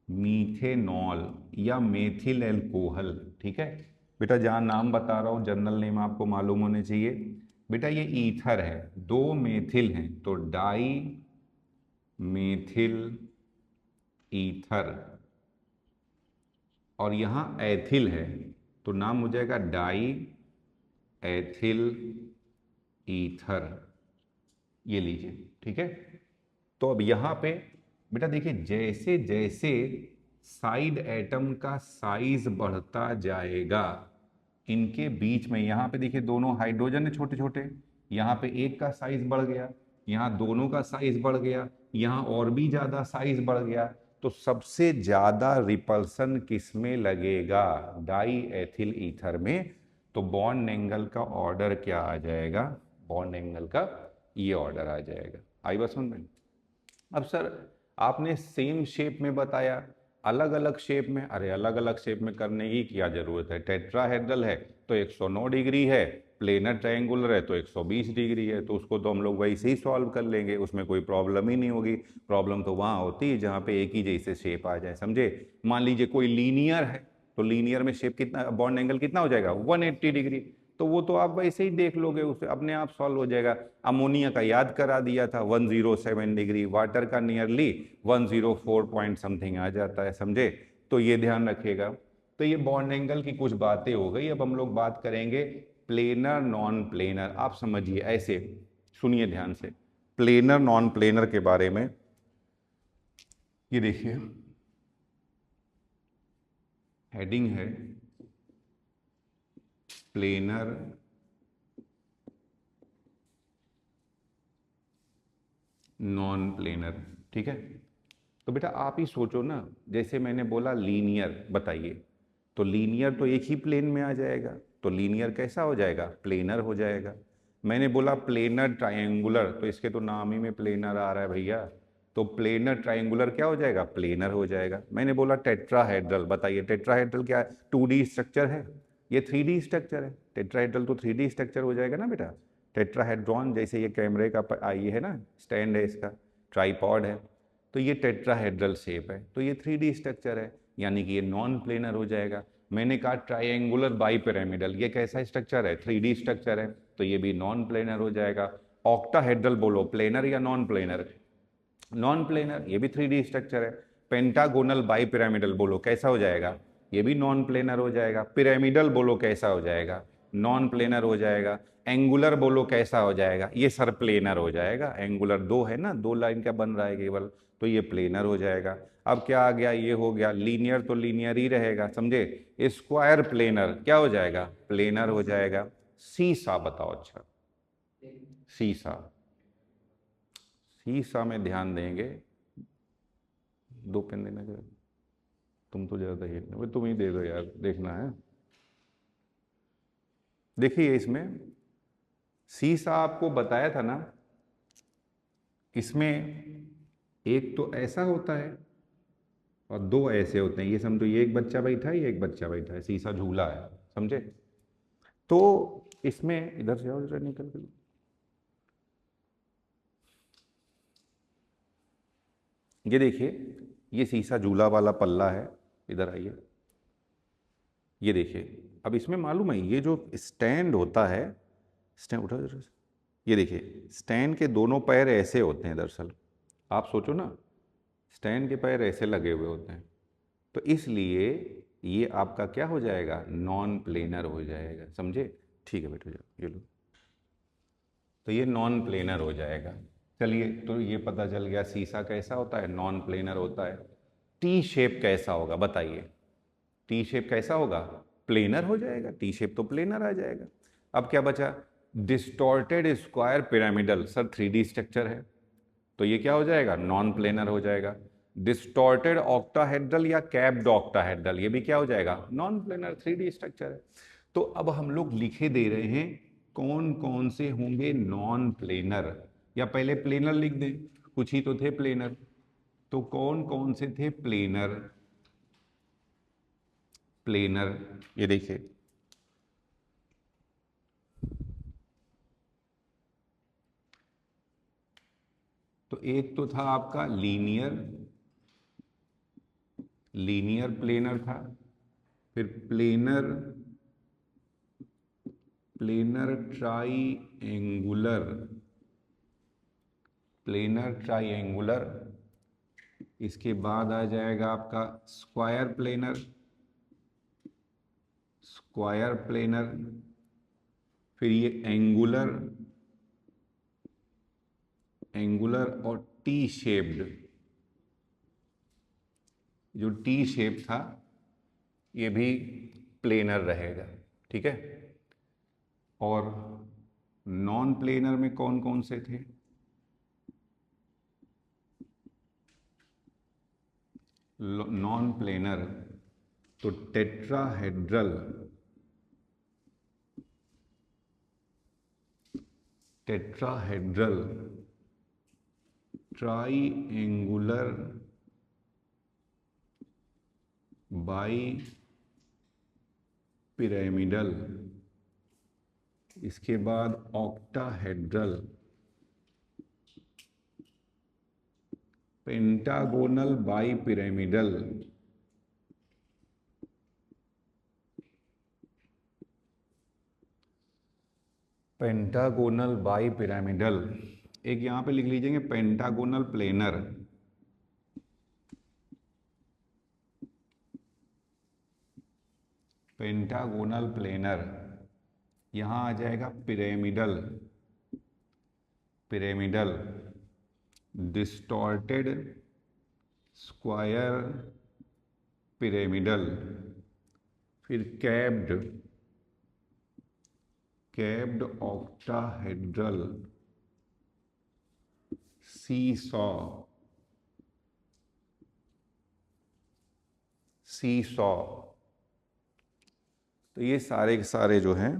मीथेनॉल या मेथिल एल्कोहल। ठीक है बेटा, जहां नाम बता रहा हूं जनरल नेम आपको मालूम होने चाहिए। बेटा ये ईथर है, 2 मेथिल हैं तो डाई मेथिल ईथर, और यहां एथिल है तो नाम हो जाएगा डाई एथिल ईथर। ये लीजिए, ठीक है। तो अब यहां पे बेटा देखिए, जैसे जैसे साइड एटम का साइज बढ़ता जाएगा, इनके बीच में, यहां पे देखिए दोनों हाइड्रोजन है छोटे छोटे, यहां पे एक का साइज बढ़ गया, यहां दोनों का साइज बढ़ गया, यहां और भी ज्यादा साइज बढ़ गया। तो सबसे ज्यादा रिपल्सन किस में लगेगा? डाई एथिल ईथर में। तो बॉन्ड एंगल का ऑर्डर क्या आ जाएगा? बॉन्ड एंगल का ये ऑर्डर आ जाएगा। आई बात समझ में? अब सर आपने सेम शेप में बताया, अलग अलग शेप में, अरे अलग अलग शेप में करने की क्या जरूरत है? टेट्राहेड्रल है तो 109 डिग्री है, प्लेनर ट्रायंगुलर है तो 120 डिग्री है, तो उसको तो हम लोग वैसे ही सॉल्व कर लेंगे, उसमें कोई प्रॉब्लम ही नहीं होगी। प्रॉब्लम तो वहां होती है जहां पे एक ही जैसे शेप आ जाए, समझे? मान लीजिए कोई लीनियर है, तो लीनियर में शेप कितना, बॉन्ड एंगल कितना हो जाएगा? 180 डिग्री। तो वो तो आप वैसे ही देख लोगे, उसे अपने आप सॉल्व हो जाएगा। अमोनिया का याद करा दिया था 107 डिग्री, वाटर का नियरली 104 पॉइंट समथिंग आ जाता है, समझे? तो ये ध्यान रखिएगा। तो ये बॉन्ड एंगल की कुछ बातें हो गई। अब हम लोग बात करेंगे प्लेनर नॉन प्लेनर। आप समझिए ऐसे, सुनिए ध्यान से, प्लेनर नॉन प्लेनर के बारे में। ये देखिए हेडिंग है प्लेनर नॉन प्लेनर, ठीक है? तो बेटा आप ही सोचो ना, जैसे मैंने बोला लीनियर, बताइए, तो लीनियर तो एक ही प्लेन में आ जाएगा, तो लीनियर कैसा हो जाएगा? प्लेनर हो जाएगा। मैंने बोला प्लेनर ट्रायंगुलर, तो इसके तो नाम ही में प्लेनर आ रहा है भैया, तो प्लेनर ट्रायंगुलर क्या हो जाएगा? प्लेनर हो जाएगा। मैंने बोला टेट्राहेड्रल, बताइए टेट्राहेड्रल क्या है? 2D स्ट्रक्चर है, ये 3D स्ट्रक्चर है। टेट्राहेड्रल तो 3D स्ट्रक्चर हो जाएगा ना बेटा। टेट्राहेड्रॉन, जैसे ये कैमरे का ये है ना, स्टैंड है इसका, ट्राईपॉड है, तो ये टेट्राहेड्रल शेप है, तो ये 3D स्ट्रक्चर है, यानी कि ये नॉन प्लेनर हो जाएगा। मैंने कहा ट्रायंगुलर बाइपिरामिडल, ये कैसा स्ट्रक्चर है? 3D स्ट्रक्चर है, तो ये भी नॉन प्लेनर हो जाएगा। ऑक्टाहेड्रल बोलो, प्लेनर या नॉन प्लेनर? नॉन प्लेनर, ये भी 3D स्ट्रक्चर है। पेंटागोनल बाइपिरामिडल बोलो, कैसा हो जाएगा? ये भी नॉन प्लेनर हो जाएगा। पिरामिडल बोलो, कैसा हो जाएगा? नॉन प्लेनर हो जाएगा। एंगुलर बोलो, कैसा हो जाएगा? ये सर प्लेनर हो जाएगा। एंगुलर दो है ना, दो लाइन का बन रहा है केवल, तो ये प्लेनर हो जाएगा। अब क्या आ गया? ये हो गया लीनियर, तो लीनियर ही रहेगा, समझे? स्क्वायर प्लेनर क्या हो जाएगा? प्लेनर हो जाएगा। सीसा बताओ। अच्छा सीसा, सीसा में ध्यान देंगे, दो पेन देना जरा, तुम तो ज्यादा ही, तुम ही दे दो यार, देखना है। देखिए इसमें सीसा आपको बताया था ना, इसमें एक तो ऐसा होता है और दो ऐसे होते हैं। ये समझो, ये एक बच्चा बैठा है, ये एक बच्चा बैठा है, सीसा झूला है, समझे? तो इसमें इधर से आओ जरा, निकल के। ये देखिए, ये सीसा झूला वाला पल्ला है, इधर आइए। ये देखिए, अब इसमें मालूम है, ये जो स्टैंड होता है, स्टैंड उठा जरा से। ये देखिए स्टैंड के दोनों पैर ऐसे होते हैं दरअसल, आप सोचो ना, स्टैंड के पैर ऐसे लगे हुए होते हैं, तो इसलिए ये आपका क्या हो जाएगा? नॉन प्लेनर हो जाएगा, समझे? ठीक है बेटा, जाओ ये लो, तो ये नॉन प्लेनर हो जाएगा। चलिए, तो ये पता चल गया सीसा कैसा होता है, नॉन प्लेनर होता है। टी शेप कैसा होगा बताइए? टी शेप कैसा होगा? प्लेनर हो जाएगा, टी शेप तो प्लेनर आ जाएगा। अब क्या बचा? Distorted square pyramidal, sir 3D structure है, तो ये क्या हो जाएगा? नॉन प्लेनर हो जाएगा। डिस्टॉर्टेड ऑक्टाहेड्रल या कैप्ड ऑक्टाहेड्रल, ये भी क्या हो जाएगा? नॉन प्लेनर, 3D स्ट्रक्चर है। तो अब हम लोग लिखे दे रहे हैं कौन कौन से होंगे नॉन प्लेनर, या पहले प्लेनर लिख दें, कुछ ही तो थे प्लेनर, तो कौन कौन से थे प्लेनर? प्लेनर, ये देखिए, तो एक तो था आपका लीनियर, लीनियर प्लेनर था, फिर planar, planar try angular, planar try angular, इसके बाद आ जाएगा आपका स्क्वायर प्लेनर, स्क्वायर प्लेनर, फिर ये एंगुलर, एंगुलर और टी शेप्ड, जो टी शेप था ये भी प्लेनर रहेगा, ठीक है? और नॉन प्लेनर में कौन कौन से थे? नॉन प्लेनर, तो tetrahedral, tetrahedral, triangular, bipyramidal, इसके बाद octahedral, pentagonal bipyramidal, pentagonal bipyramidal, एक यहां पे लिख लीजिएंगे पेंटागोनल प्लेनर, पेंटागोनल प्लेनर, यहां आ जाएगा pyramidal, pyramidal, distorted square pyramidal, फिर capped, capped octahedral, seesaw, seesaw. तो ये सारे के सारे जो हैं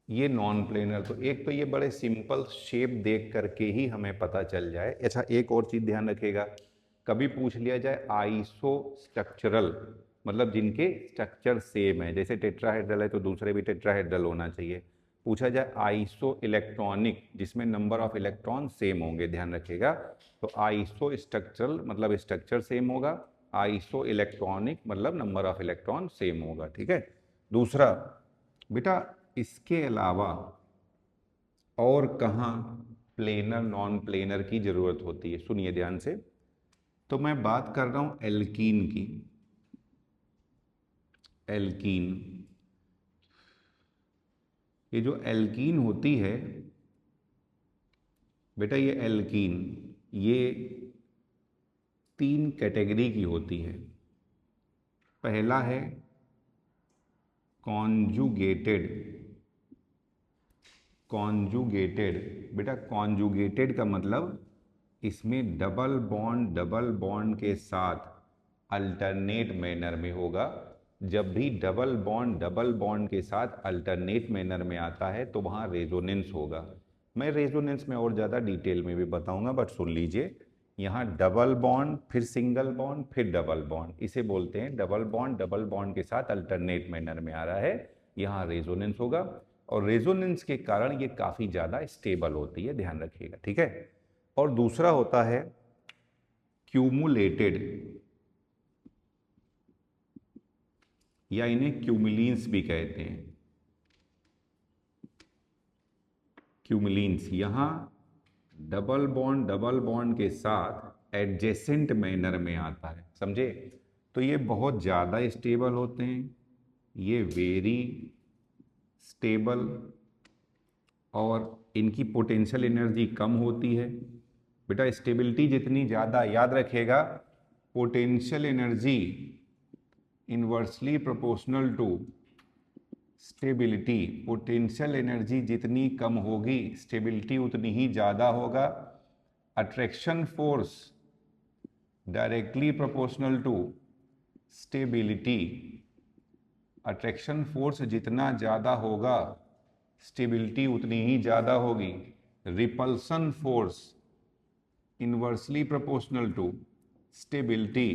ये नॉन प्लेनर, तो एक तो ये बड़े सिंपल शेप देख करके ही हमें पता चल जाए। अच्छा, एक और चीज ध्यान रखिएगा, कभी पूछ लिया जाए आइसो स्ट्रक्चरल, मतलब जिनके स्ट्रक्चर सेम है, जैसे टेट्राहेड्रल है तो दूसरे भी टेट्राहेड्रल होना चाहिए। पूछा जाए आइसो इलेक्ट्रॉनिक, जिसमें नंबर ऑफ इलेक्ट्रॉन सेम होंगे, ध्यान रखिएगा। तो आइसो स्ट्रक्चरल मतलब स्ट्रक्चर सेम होगा, आइसो इलेक्ट्रॉनिक मतलब नंबर ऑफ इलेक्ट्रॉन सेम होगा, ठीक है। दूसरा बेटा, इसके अलावा और कहाँ प्लेनर नॉन प्लेनर की जरूरत होती है, सुनिए ध्यान से। तो मैं बात कर रहा हूं एल्कीन की, एल्कीन, ये जो एल्कीन होती है बेटा, ये एल्कीन ये 3 कैटेगरी की होती है। पहला है कॉन्जुगेटेड, कॉन्जुगेटेड, बेटा कॉन्जुगेटेड का मतलब इसमें डबल बॉन्ड के साथ अल्टरनेट मैनर में होगा। जब भी डबल बॉन्ड के साथ अल्टरनेट मैनर में आता है तो वहाँ रेजोनेंस होगा। मैं रेजोनेंस में और ज़्यादा डिटेल में भी बताऊंगा, बट सुन लीजिए, यहाँ डबल बॉन्ड फिर सिंगल बॉन्ड फिर डबल बॉन्ड, इसे बोलते हैं डबल बॉन्ड के साथ अल्टरनेट मैनर में आ रहा है, यहाँ रेजोनेंस होगा। और रेजोनेंस के कारण ये काफ़ी ज़्यादा स्टेबल होती है, ध्यान रखिएगा, ठीक है। और दूसरा होता है क्यूमुलेटेड, या इन्हें क्यूमिलीन्स भी कहते हैं, क्यूमिलीन्स। यहां डबल बॉन्ड के साथ एडजेसेंट मैनर में आता है, समझे। तो ये बहुत ज़्यादा स्टेबल होते हैं, ये वेरी स्टेबल, और इनकी पोटेंशियल एनर्जी कम होती है। बेटा स्टेबिलिटी जितनी ज़्यादा, याद रखिएगा, potential energy inversely proportional to stability, potential energy जितनी कम होगी स्टेबिलिटी उतनी ही ज़्यादा होगा। Attraction force directly proportional to stability, attraction force जितना ज़्यादा होगा स्टेबिलिटी उतनी ही ज़्यादा होगी। Repulsion force inversely proportional to stability,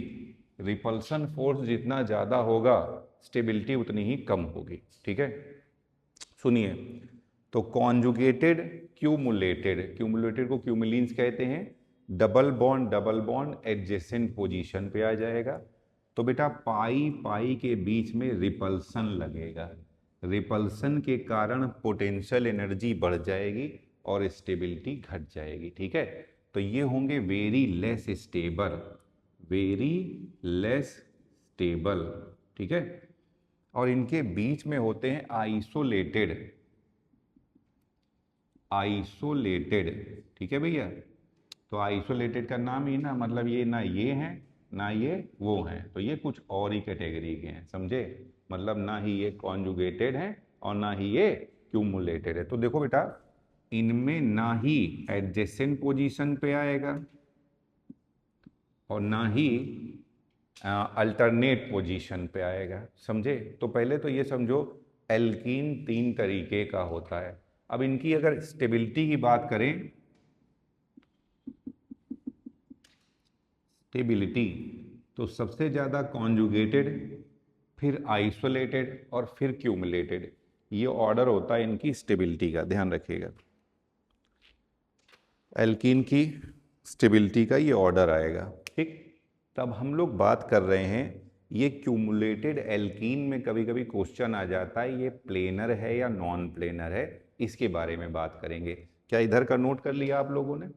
repulsion force जितना ज़्यादा होगा स्टेबिलिटी उतनी ही कम होगी, ठीक है। सुनिए, तो कॉन्जुगेटेड क्यूमुलेटेड, क्यूमुलेटेड को क्यूमुलिन्स कहते हैं, डबल बॉन्ड एडजेसेंट पोजीशन पे आ जाएगा। तो बेटा पाई पाई के बीच में रिपल्सन लगेगा, रिपल्सन के कारण पोटेंशियल एनर्जी बढ़ जाएगी और स्टेबिलिटी घट जाएगी, ठीक है। तो ये होंगे very less stable, very less stable, ठीक है। और इनके बीच में होते हैं आइसोलेटेड, आइसोलेटेड, ठीक है भैया। तो आइसोलेटेड का नाम ही ना, मतलब ये ना ये हैं ना ये वो हैं, तो ये कुछ और ही कैटेगरी के हैं, समझे। मतलब ना ही ये कॉन्जुगेटेड है और ना ही ये क्यूमुलेटेड है। तो देखो बेटा, इनमें ना ही एडजेसेंट पोजीशन पे आएगा और ना ही अल्टरनेट पोजीशन पे आएगा, समझे। तो पहले तो ये समझो एल्कीन 3 तरीके का होता है। अब इनकी अगर स्टेबिलिटी की बात करें, स्टेबिलिटी, तो सबसे ज़्यादा कॉन्जुगेटेड, फिर आइसोलेटेड और फिर क्यूमुलेटेड, ये ऑर्डर होता है इनकी स्टेबिलिटी का, ध्यान रखिएगा। एल्कीन की स्टेबिलिटी का ये ऑर्डर आएगा, ठीक। तब हम लोग बात कर रहे हैं, ये क्यूमुलेटेड एल्कीन में कभी कभी क्वेश्चन आ जाता है, ये प्लेनर है या नॉन प्लेनर है, इसके बारे में बात करेंगे। क्या इधर का नोट कर लिया आप लोगों ने?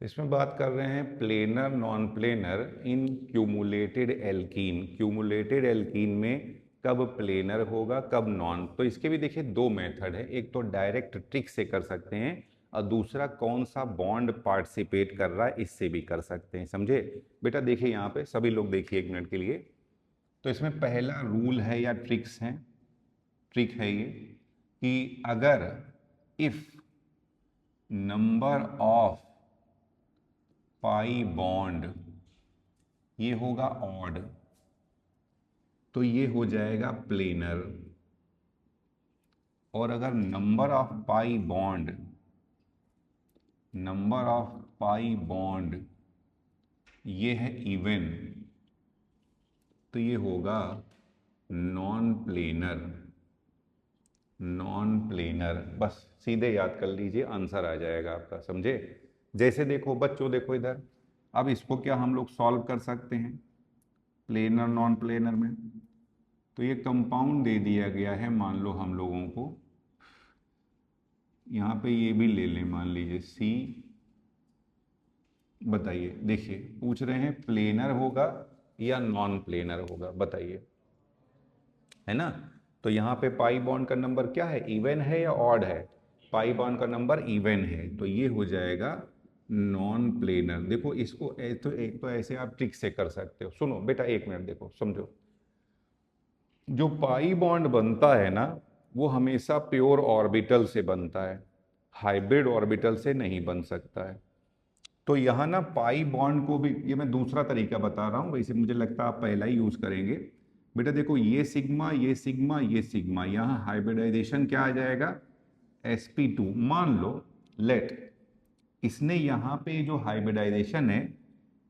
इसमें बात कर रहे हैं प्लेनर नॉन प्लेनर इन क्यूमुलेटेड एल्कीन। क्यूमुलेटेड एल्कीन में कब प्लेनर होगा कब नॉन। तो इसके भी देखिए 2 मेथड है, एक तो डायरेक्ट ट्रिक से कर सकते हैं और दूसरा कौन सा बॉन्ड पार्टिसिपेट कर रहा है इससे भी कर सकते हैं, समझे। बेटा देखिए यहाँ पे सभी लोग देखिए 1 मिनट के लिए। तो इसमें पहला रूल है या ट्रिक्स है, ट्रिक है ये कि अगर if number of pi bond ये होगा ऑड, तो ये हो जाएगा प्लेनर। और अगर नंबर ऑफ पाई बॉन्ड ये है इवन, तो ये होगा नॉन प्लेनर। नॉन प्लेनर, बस सीधे याद कर लीजिए, आंसर आ जाएगा आपका, समझे। जैसे देखो बच्चों, देखो इधर, अब इसको क्या हम लोग सॉल्व कर सकते हैं प्लेनर नॉन प्लेनर में। तो ये कंपाउंड दे दिया गया है, मान लो हम लोगों को, यहाँ पे ये भी ले लें, मान लीजिए सी। बताइए, देखिए पूछ रहे हैं प्लेनर होगा या नॉन प्लेनर होगा, बताइए, है ना। तो यहाँ पे पाई बॉन्ड का नंबर क्या है, इवन है या ऑड है? पाई बॉन्ड का नंबर इवन है, तो ये हो जाएगा नॉन प्लेनर। देखो इसको एक तो ऐसे आप ट्रिक से कर सकते हो। सुनो बेटा 1 मिनट, देखो समझो, जो पाई बॉन्ड बनता है ना वो हमेशा प्योर ऑर्बिटल से बनता है, हाइब्रिड ऑर्बिटल से नहीं बन सकता है। तो यहाँ ना पाई बॉन्ड को भी, ये मैं दूसरा तरीका बता रहा हूँ, वैसे मुझे लगता है आप पहला ही यूज करेंगे। बेटा देखो ये सिग्मा ये सिग्मा ये सिग्मा, यहाँ हाइब्रिडाइजेशन क्या आ जाएगा, sp2। मान लो लेट इसने यहाँ पे जो हाइब्रिडाइजेशन है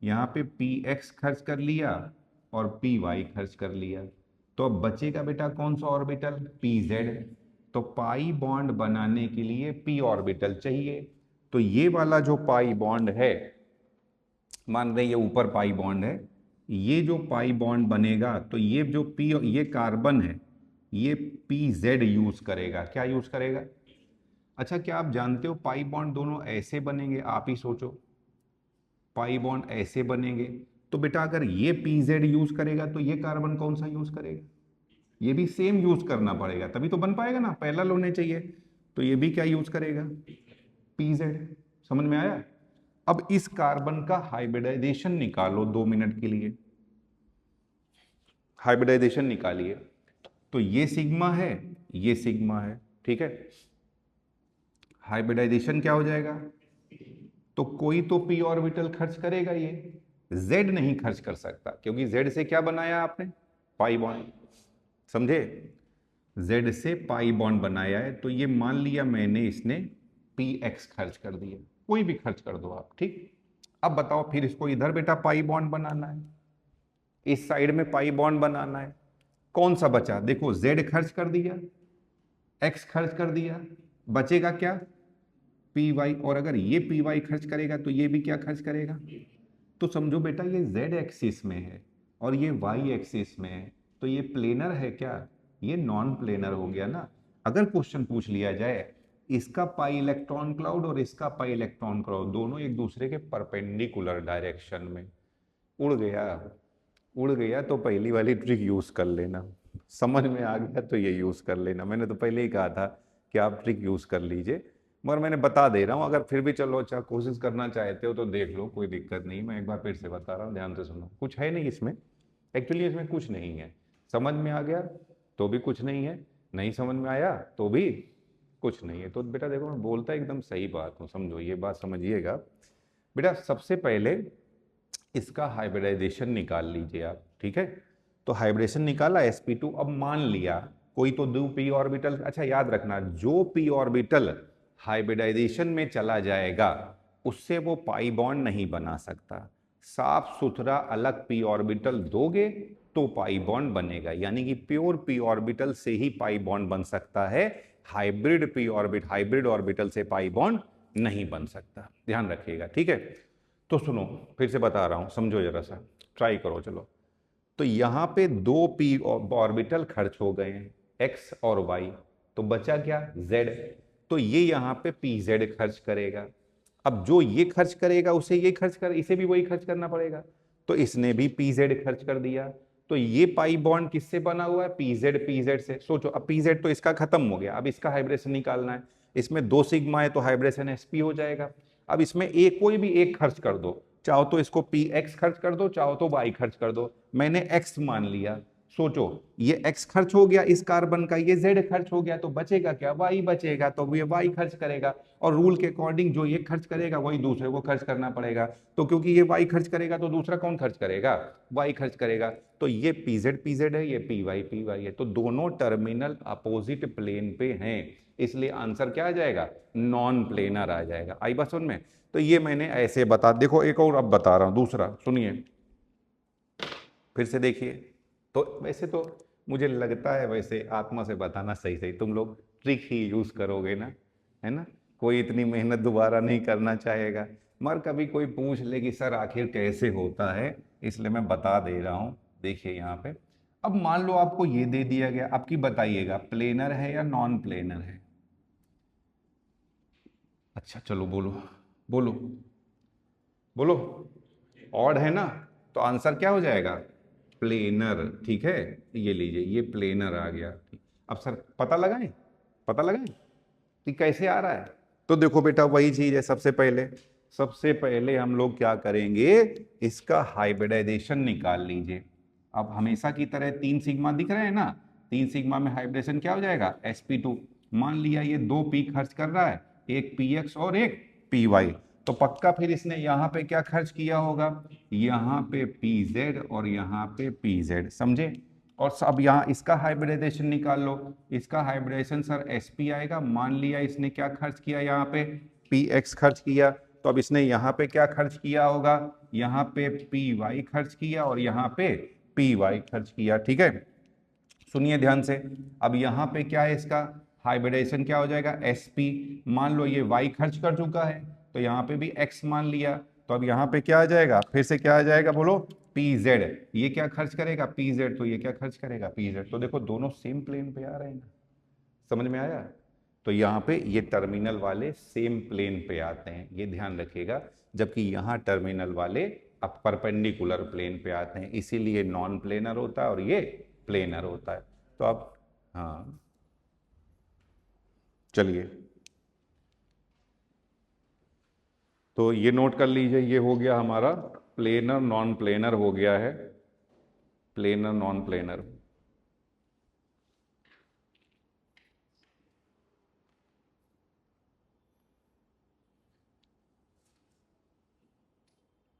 यहाँ पे px खर्च कर लिया और py खर्च कर लिया, तो अब बचेगा बेटा कौन सा ऑर्बिटल, pz। तो पाई बॉन्ड बनाने के लिए p ऑर्बिटल चाहिए। तो ये वाला जो पाई बॉन्ड है, मान रहे ये ऊपर पाई बॉन्ड है, ये जो पाई बॉन्ड बनेगा तो ये जो p, ये कार्बन है, ये pz यूज करेगा। क्या यूज करेगा? अच्छा, क्या आप जानते हो पाई बॉन्ड दोनों ऐसे बनेंगे? आप ही सोचो, पाई बॉन्ड ऐसे बनेंगे, तो बेटा अगर ये pz यूज करेगा तो ये कार्बन कौन सा यूज करेगा? ये भी सेम यूज करना पड़ेगा, तभी तो बन पाएगा ना, पैरेलल होने चाहिए। तो ये भी क्या यूज करेगा, pz। समझ में आया? अब इस कार्बन का हाइब्रिडाइजेशन निकालो 2 मिनट के लिए, हाइब्रिडाइजेशन निकालिए। तो ये सिग्मा है, ये सिग्मा है, ठीक है। हाइब्रिडाइजेशन क्या हो जाएगा, तो कोई तो p ऑर्बिटल खर्च करेगा, ये z नहीं खर्च कर सकता, क्योंकि z से क्या बनाया आपने, पाई बॉन्ड, समझे? Z से पाई बॉन्ड बनाया है, तो ये मान लिया मैंने, इसने px खर्च कर दिया, कोई भी खर्च कर दो आप, ठीक। अब बताओ फिर इसको इधर बेटा पाई बॉन्ड बनाना है, इस साइड में पाई बॉन्ड बनाना है, कौन सा बचा? देखो Z खर्च कर दिया, x खर्च कर दिया, बचेगा क्या? P Y. और अगर ये पी वाई खर्च करेगा तो ये भी क्या खर्च करेगा? तो समझो बेटा ये z एक्सिस में है और ये y एक्सिस में है, तो ये प्लेनर है क्या? ये नॉन प्लेनर हो गया ना। अगर क्वेश्चन पूछ लिया जाए इसका पाई इलेक्ट्रॉन क्लाउड और इसका पाई इलेक्ट्रॉन क्लाउड दोनों एक दूसरे के परपेंडिकुलर डायरेक्शन में, उड़ गया, उड़ गया तो पहली वाली ट्रिक यूज कर लेना, समझ में आ गया तो ये यूज कर लेना। मैंने तो पहले ही कहा था कि आप ट्रिक यूज कर लीजिए, मगर मैंने बता दे रहा हूँ, अगर फिर भी चलो अच्छा कोशिश करना चाहते हो तो देख लो, कोई दिक्कत नहीं। मैं एक बार फिर से बता रहा हूँ, ध्यान से सुनो। कुछ है नहीं इसमें, एक्चुअली इसमें कुछ नहीं है। समझ में आ गया तो भी कुछ नहीं है, नहीं समझ में आया तो भी कुछ नहीं है। तो बेटा देखो मैं बोलता एकदम सही बात हूँ, समझो ये बात समझिएगा बेटा। सबसे पहले इसका हाइब्रिडाइजेशन निकाल लीजिए आप, ठीक है। तो हाइब्रिडेशन निकाला sp2। अब मान लिया कोई तो दो p ऑर्बिटल, अच्छा याद रखना जो p ऑर्बिटल हाइब्रिडाइजेशन में चला जाएगा उससे वो पाई बॉन्ड नहीं बना सकता। साफ सुथरा अलग p ऑर्बिटल दोगे तो पाई बॉन्ड बनेगा, यानी कि प्योर p ऑर्बिटल से ही पाई बॉन्ड बन सकता है, हाइब्रिड ऑर्बिटल से पाई बॉन्ड नहीं बन सकता, ध्यान रखिएगा, ठीक है। तो सुनो फिर से बता रहा हूं, समझो जरा सा, ट्राई करो चलो। तो यहां पे दो p ऑर्बिटल खर्च हो गए हैं, x और y, तो बचा क्या? z। तो ये यहां पे pz खर्च करेगा। अब जो ये खर्च करेगा उसे ये खर्च कर, इसे भी वही खर्च करना पड़ेगा, तो इसने भी pz खर्च कर दिया। तो ये पाई बॉन्ड किससे बना हुआ है? pz से। सोचो अब pz तो इसका खत्म हो गया, अब इसका हाइब्रिडेशन निकालना है। इसमें दो सिग्मा है तो हाइब्रिडेशन sp हो जाएगा। अब इसमें एक कोई भी एक खर्च कर दो, चाहो तो इसको px खर्च कर दो, चाहो तो y खर्च कर दो। मैंने x मान लिया, सोचो ये x खर्च हो गया इस कार्बन का, ये z खर्च हो गया, तो बचेगा क्या? y बचेगा, तो ये y खर्च करेगा। और रूल के अकॉर्डिंग जो ये खर्च करेगा वही दूसरे को खर्च करना पड़ेगा, तो क्योंकि ये y खर्च करेगा तो दूसरा कौन खर्च करेगा? y खर्च करेगा। तो ये pz है, ये py है, तो दोनों टर्मिनल अपोजिट प्लेन पे हैं, इसलिए आंसर क्या आ जाएगा? नॉन प्लेनर आ जाएगा। आई बात समझ में? तो ये मैंने ऐसे बता, देखो एक और अब बता रहा हूं दूसरा, सुनिए फिर से देखिए। तो वैसे तो मुझे लगता है वैसे आत्मा से बताना सही सही तुम लोग ट्रिक ही यूज करोगे ना, है ना? कोई इतनी मेहनत दोबारा नहीं करना चाहेगा, मगर कभी कोई पूछ ले कि सर आखिर कैसे होता है, इसलिए मैं बता दे रहा हूं। देखिए यहाँ पे, अब मान लो आपको ये दे दिया गया, आपकी बताइएगा प्लेनर है या नॉन प्लेनर है? अच्छा चलो बोलो, बोलो, बोलो। ऑड है ना, तो आंसर क्या हो जाएगा? प्लेनर, ठीक है। ये लीजिए ये प्लेनर आ गया। अब सर पता लगाएं, पता लगाएं कि कैसे आ रहा है। तो देखो बेटा वही चीज है, सबसे पहले हम लोग क्या करेंगे, इसका हाइब्रिडाइजेशन निकाल लीजिए। अब हमेशा की तरह 3 सिग्मा दिख रहे हैं ना, 3 सिग्मा में हाइब्रिडेशन क्या हो जाएगा? sp2। मान लिया ये 2 p खर्च कर रहा है, एक px और एक py, तो पक्का फिर इसने यहाँ पे क्या खर्च किया होगा? यहाँ पे pz और यहाँ पे pz, समझे? और अब यहाँ इसका हाइब्रिडाइजेशन निकाल लो, इसका हाइब्रिडाइजेशन सर sp आएगा। मान लिया इसने क्या खर्च किया, यहाँ पे px खर्च किया, तो अब इसने यहाँ पे क्या खर्च किया होगा? यहाँ पे py खर्च किया और यहाँ पे py खर्च किया, ठीक है। सुनिए ध्यान से, अब यहाँ पे क्या है, इसका हाइब्रिडेशन क्या हो जाएगा? sp। मान लो ये y खर्च कर चुका है, तो यहाँ पे भी x मान लिया, तो अब यहाँ पे क्या आ जाएगा? फिर से क्या आ जाएगा बोलो? pz। ये क्या खर्च करेगा? pz। तो ये क्या खर्च करेगा? pz। तो देखो दोनों सेम प्लेन पे आ रहे हैं ना, समझ में आया? तो यहाँ पे ये टर्मिनल वाले सेम प्लेन पे आते हैं, ये ध्यान रखिएगा, जबकि यहाँ टर्मिनल वाले अब परपेंडिकुलर प्लेन पे आते हैं, इसीलिए नॉन प्लेनर होता है और ये प्लेनर होता है। तो अब हाँ चलिए, तो ये नोट कर लीजिए, ये हो गया हमारा प्लेनर नॉन प्लेनर हो गया है, प्लेनर नॉन प्लेनर।